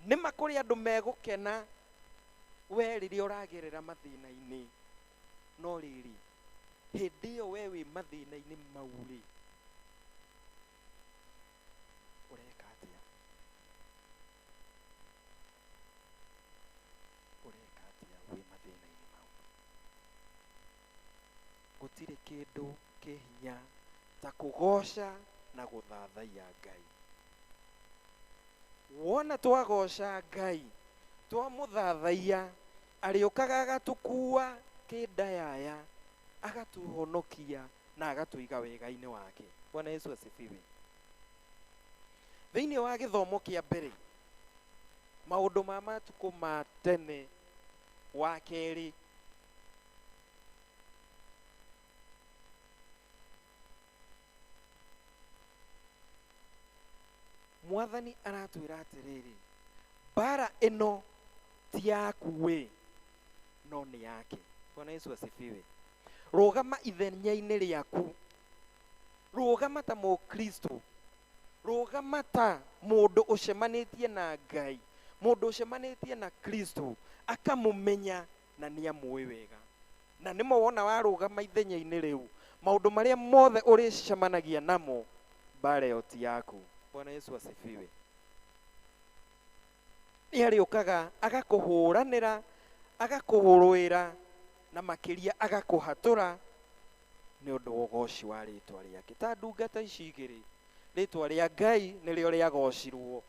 nĩma kũrĩ andũ megũkena we rĩrĩa ũragerera mathĩna-inĩ, no rĩrĩ hĩndĩ ĩyo we wĩ mathĩna-inĩ mau-rĩ, ũreka atĩa? Ũreka atĩa wĩ mathĩna-inĩ mau? Gũtirĩ kĩndũ kĩ hinya ta kũgoca na gũthathaiya Ngai. Wona twagoca Ngai, twamũthathaiya, arĩũkaga agatũkua kĩndayaya, agatũhonokia na agatũiga wega-inĩ wake. Bwana Yesu asifiwe. Thĩinĩ wa gĩthomo kĩa mbere, maũndũ ma matukũ ma tene, wa kerĩ, Mwathani aratwĩra atĩrĩrĩ, mbara ĩno ti yaku we, no nĩ yake. Bwana Yesu asifiwe. Rũgama ithenya-inĩ rĩaku, rũgama ta mũkristo, rũgama ta mũndũ ũcemanĩtie na Ngai, mũndũ ũcemanĩtie na Kristo, akamũmenya na nĩ amũĩ wega. Na nĩmo wona warũgama ithenya-inĩ rĩu, maũndũ marĩa mothe ũrĩcemanagia namo, mbara ĩyo ti yaku. Bwana Yesu asifiwe. Nĩ arĩũkaga agakũhũranĩra, agakũrũĩra, na makĩria agakũhatũra nĩ ũndũ wa ũgoci wa rĩtwa rĩake. Ta ndungata ici igĩrĩ, rĩtwa rĩa Ngai nĩrĩo rĩagocirwo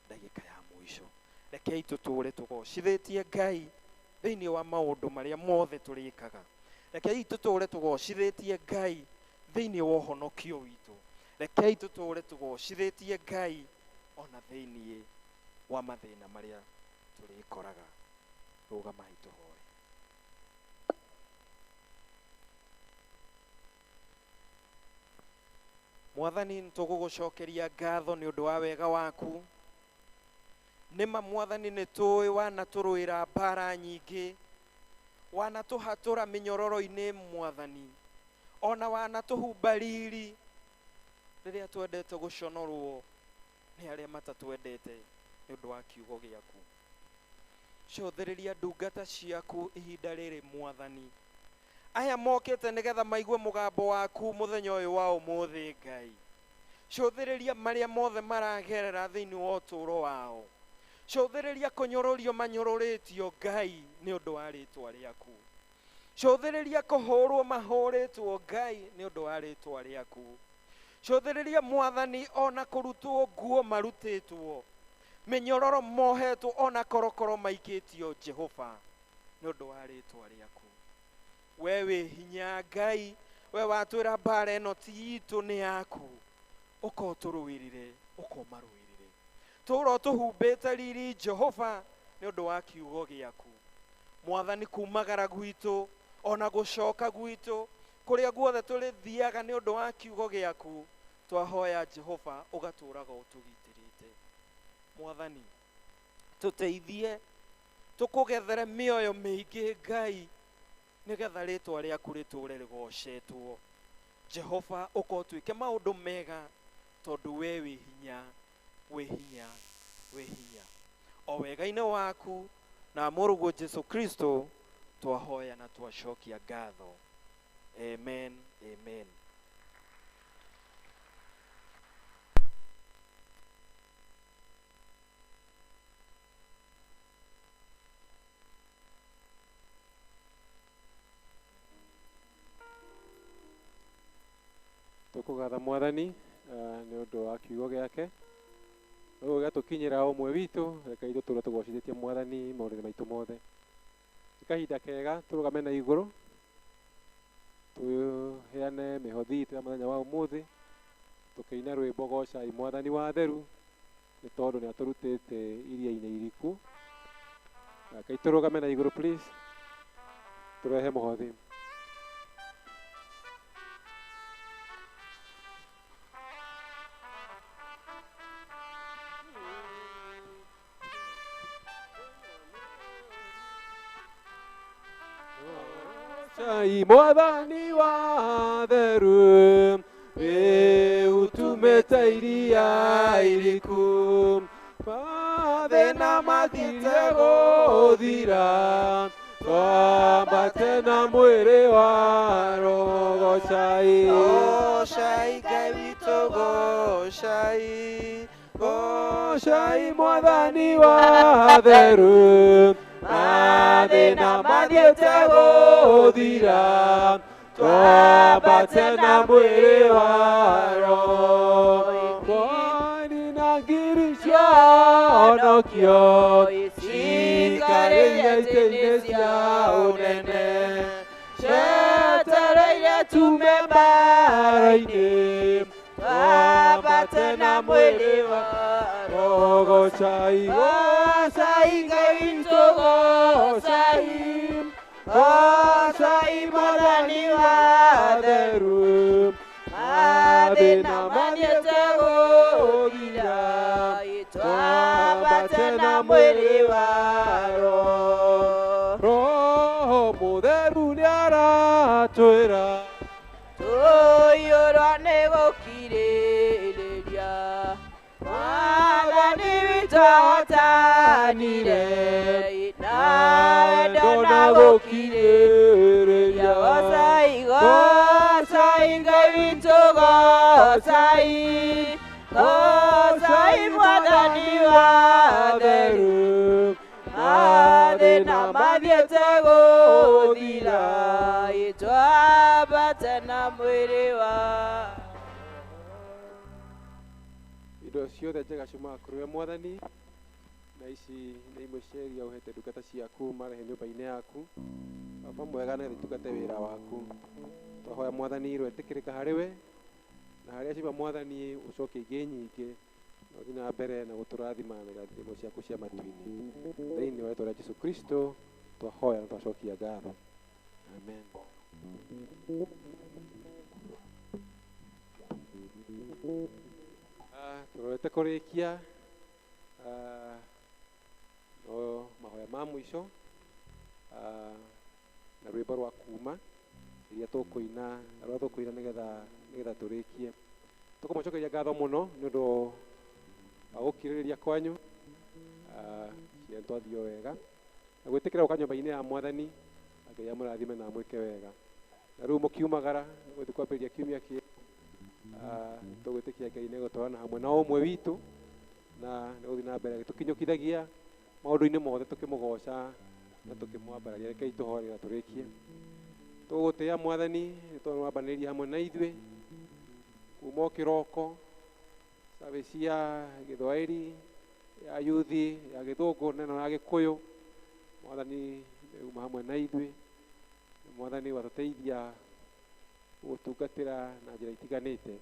ndagĩka ya mũico. Rekei tũtũũre tũgocithĩtie Ngai thĩinĩ wa maũndũ marĩa mothe tũrĩkaga. Rekei tũtũũre tũgocithĩtie Ngai thĩinĩ wa ũhonokio witũ. Rekei tũtũũre tũgocithĩtie Ngai ona thĩinĩ wa mathĩna marĩa tũrĩkoraga. Rũgamai tũhoe. Mwathani, nĩtũgũgũcokeria ngatho nĩ ũndũ wa wega waku. Nĩma Mwathani, nĩtũĩ wanatũrũĩra mbara nyingĩ, wanatũhatũra mĩnyororo-inĩ Mwathani, ona wanatũhumba riri rĩrĩa twendete gũconorwo nĩ arĩa matatwendete nĩ ũndũ wa kiugo gĩaku. Cothĩrĩria ndungata ciaku ihinda rĩrĩ Mwathani, aya mokĩte nĩgetha maigue mũgambo waku mũthenya ũyũ wa ũmũthĩ Ngai. Cothĩrĩria marĩa mothe maragerera thĩinĩ wa ũtũũro wao. Cothĩrĩria kũnyũrũrio manyũrũrĩtio Ngai nĩ ũndũ wa rĩtwa rĩaku. Cothĩrĩria kũhũrwo mahũrĩtwo Ngai nĩ ũndũ wa rĩtwa rĩaku. Cothĩrĩria Mwathani ona kũrutwo nguo marutĩtwo, mĩnyororo mohetwo ona korokoro maikĩtio Jehova nĩ ũndũ wa rĩtwa rĩaku. We wĩ hinya Ngai, we watwĩra mbara ĩno ti itũ nĩ yaku, ũka ũtũrũĩrĩre, ũka ũmarũĩrĩre. Tũũra ũtũhumbĩte riri Jehova nĩ ũndũ wa kiugo gĩaku. Mwathani, kumagara gwitũ ona gũcoka gwitũ, kũrĩa guothe tũrĩthiaga nĩ ũndũ wa kiugo gĩaku, twahoya Jehova ũgatũũraga ũtũgitĩrĩte. Mwathani, tũteithie, tũkũgethere mĩoyo mĩingĩ Ngai, nĩgetha rĩtwa rĩaku rĩtũũre rĩgocetwo. Jehova, ũka ũtwĩke maũndũ mega, tondũ we wĩ hinya, wĩ hinya, wĩ hinya. O wega-inĩ waku na mũrũguo Jesu Kristo twahoya na twacokia ngatho. Amen, amen. Tũkũgatha Mwathani nĩ ũndũ wa kiugo gĩake. Rĩu gĩgatũkinyĩra ũmwe witũ, rekei tũtũũre tũgocithĩtie Mwathani maũndũ-inĩ maitũ mothe. Nĩ kahinda kega tũrũgame na igũrũ, tũheane mĩhothi itũ ya mũthenya wa ũmũthĩ, tukiina rwimbo gocai mwathani wa theru ni tondu ni aturutite iria-ini iriku. Kai turugame na iguru please, turehe muhothi. Gocai mwathani wa theru, riu tumete iria iriku, mathina mathiire guthira, twambate na mwiri wa Roho. Gocai, Gocai Ngai witũ, gocai, gocai mwathani wa theru, mathina mathiĩte guthira, twambate na mwiri wa Roho. Kwani na ngiri cia honokio cikarĩire itĩ-inĩ cia ũnene, cietereire tume mbara-inĩ, twambate na mwĩrĩ wa Roho. Gocai, gocai Ngai witũ, gocai, gocai mwathani wa theru, mathĩna mathiĩte gũthira, twambate na mwĩrĩ wa Roho. Roho mũtheru nĩaratwĩra tũiyũrwo nĩ gũkirĩrĩria, mwathani witũ ahotanire, na wendo na gũkirĩrĩria. Gocai, gocai Ngai witũ, gocai, gocai mwathani wa theru, mathĩna mathiĩte gũthira, twambate na mwĩrĩ wa indo ciothe njega ciumaga kũrĩ we mwathani, na ici nĩ imwe cia iria ũhete ndungata ciaku marehe nyũmba-inĩ yaku. Baba mwega, na thitungate wĩra waku, twahoya mwathani rwetĩkĩrĩka harĩ we, na harĩa ciuma mwathani ũcokie ingĩ nyingĩ, na ũthiĩ na mbere na gũtũrathima na irathimo ciaku cia matu-inĩ, thĩinĩ wa rĩĩtwa rĩa Jesũ Kristo twahoya na twacokia ngatho, amen. Tũrorete kũrĩkia no mahoya ma mũico na rwĩmbo rwa kuuma iria tũkũina na rũrĩa tũkũina nĩgetha tũrĩkie. Tũkũmũcokeria ngatho mũno nĩ ũndũ wa gũkirĩrĩria kwanyu, ciana twathio wega na gwĩtĩkĩra gũka nyũmba-inĩ ya mwathani, Ngai amũrathime na amwĩke wega. Na rĩu mũkiumagara gũthiĩ kwambĩrĩria kiumia kĩerũ, tũgwĩtĩkia Ngai nĩegũtwarana hamwe na ũmwe witũ, na nĩgũthiĩ na mbere tũkinyũkithagia maũndũ-inĩ mothe tũkĩmũgoca na tũkĩmwambararia. Rekei tũhoe na tũrĩkie. Tũgũtĩa mwathani nĩ tondũ wambanĩrĩria hamwe na ithuĩ kuma o kĩroko, service ya Gĩthwaĩri, ya yuthi, ya Gĩthũngũ, neno ya Gĩkũyũ. Mwathani uma hamwe na ithuĩ, mwathani watũteithia gũtungatĩra na njĩra itiganĩte.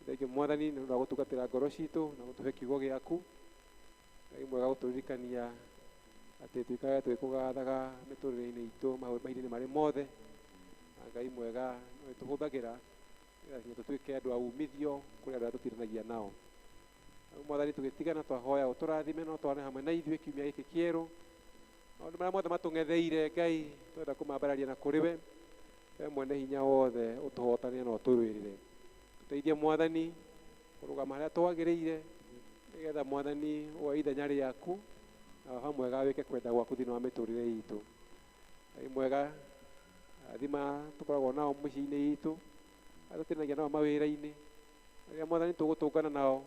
Thengiũ mwathani nĩ ũndũ wa gũtungatĩra ngoro citũ na gũtũhe kiugo gĩaku. Ngai mwega gũtũririkania atĩ tuikare twĩkũgathaga mĩtũrĩre-inĩ itũ mahinda-inĩ marĩ mothe, na Ngai mwega nĩ tũhũthagĩra nginya tũtuĩke andũ a umithio kũrĩ andũ arĩa tũtiranagia nao. Mwathani tũgĩtigana twahoya ũtũrathime no twarane hamwe na ithuĩ kiumia gĩkĩ kĩerũ. Maũndũ marĩa mothe matũng'etheire Ngai twenda kũmambararia na kũrĩ we, we mwene hinya wothe ũtũhotanĩre na ũtũrũĩrĩre. Tũteithie mwathani kũrũgama harĩa twagĩrĩire, nĩgetha mwathani wa ithenya rĩaku na hamwe wĩke kwenda gwaku thĩinĩ wa mĩtũrĩre itũ. Ngai mwega, athima tũkoragwo nao mĩciĩ-inĩ itũ, arĩa tũtinagia nao mawĩra-inĩ, rĩrĩa mwathani tũgũtũngana nao,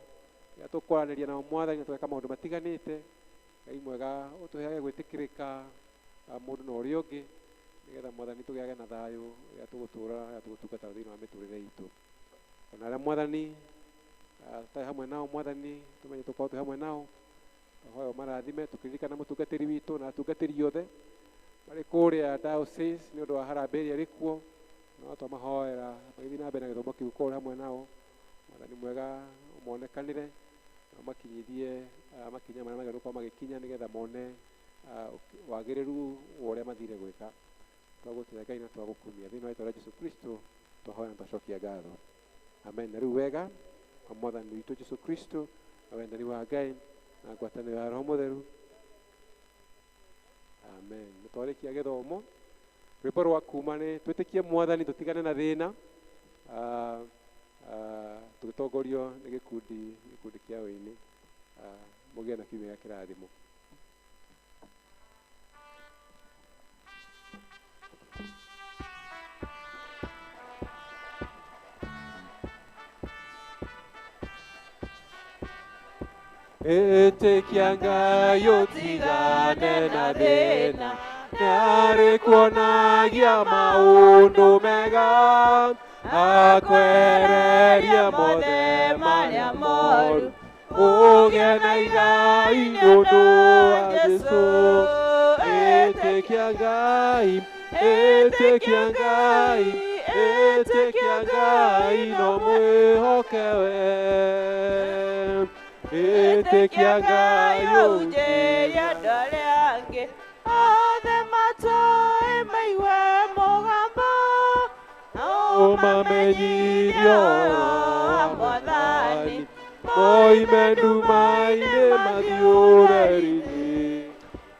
rĩrĩa tũkwaranĩria nao mwathani na tũgeka maũndũ matiganĩte. Ngai mwega ũtũheage gwĩtĩkĩrĩka mũndũ na ũrĩa ũngĩ, nĩgetha mwathani tũgĩage na thayũ rĩrĩa tũgũtũra, rĩrĩa tũgũtungata thĩinĩ wa mĩtũrĩre itũ. Ona arĩa mwathani tũtarĩ hamwe nao mwathani, tũmenye tũkorwo twĩ hamwe nao, tũhoya ũmarathime tũkĩririkana mũtungatĩri witũ na atungatĩri othe marĩ kũrĩa diocese nĩ ũndũ wa harambee ĩrĩa ĩrĩ kuo, no twamahoera magĩthiĩ na mbere na gĩthomo kĩu korwo hamwe nao, Mwathani mwega monekanire makinyithie makinya marĩa magĩrĩirwo magĩkinya nĩgetha mone wagĩrĩru wa ũrĩa mathire gwĩka. Twagũtĩra Ngai na twagũkumia thĩinĩ wa rĩĩtwa rĩa Jesũ Kristo twahoya na twacokia ngatho. Amen. Na rĩu wega wa Mwathani witũ Jesũ Kristo na wendani wa Ngai na ngwatanĩro ya Roho Mũtheru. Amen. Nĩtwarĩkia gĩthomo. Rwĩmbo rwa kuma nĩ twĩtĩkie Mwathani tũtigane na thĩna. Tũgĩtongorio nĩ gĩkundi kĩa ũini. Mũgĩe na kiumia gĩa kĩrathimo. Ĩtĩkia Ngai ũtigane na thĩna, nĩarĩkuonagia maũndũ mega, akwehereria mothe marĩa moru, ũgĩe na igai nĩũndũ wa Jesũ. Ĩtĩkia Ngai, ĩtĩkia Ngai, ĩtĩkia Ngai no mwĩhoke we. Ĩtĩkia Ngai ũnjĩrie andũ arĩa angĩ othe matoĩ maigue mũgambo, ũmamenyithie ũhoro wa Mwathani, moime nduma-inĩ mathiĩ ũreri-inĩ.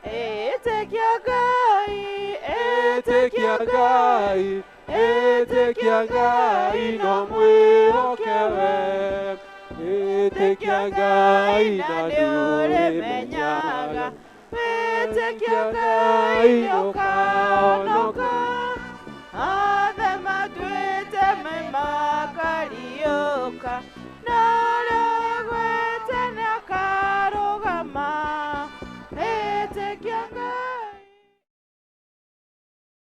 Ĩtĩkia Ngai, ĩtĩkia Ngai, ĩtĩkia Ngai no mwĩhoke we. Ĩtĩkia Ngai na nĩũrĩmenyaga, ĩtĩkia Ngai nĩũkahonoka, othe matuĩte makariũka.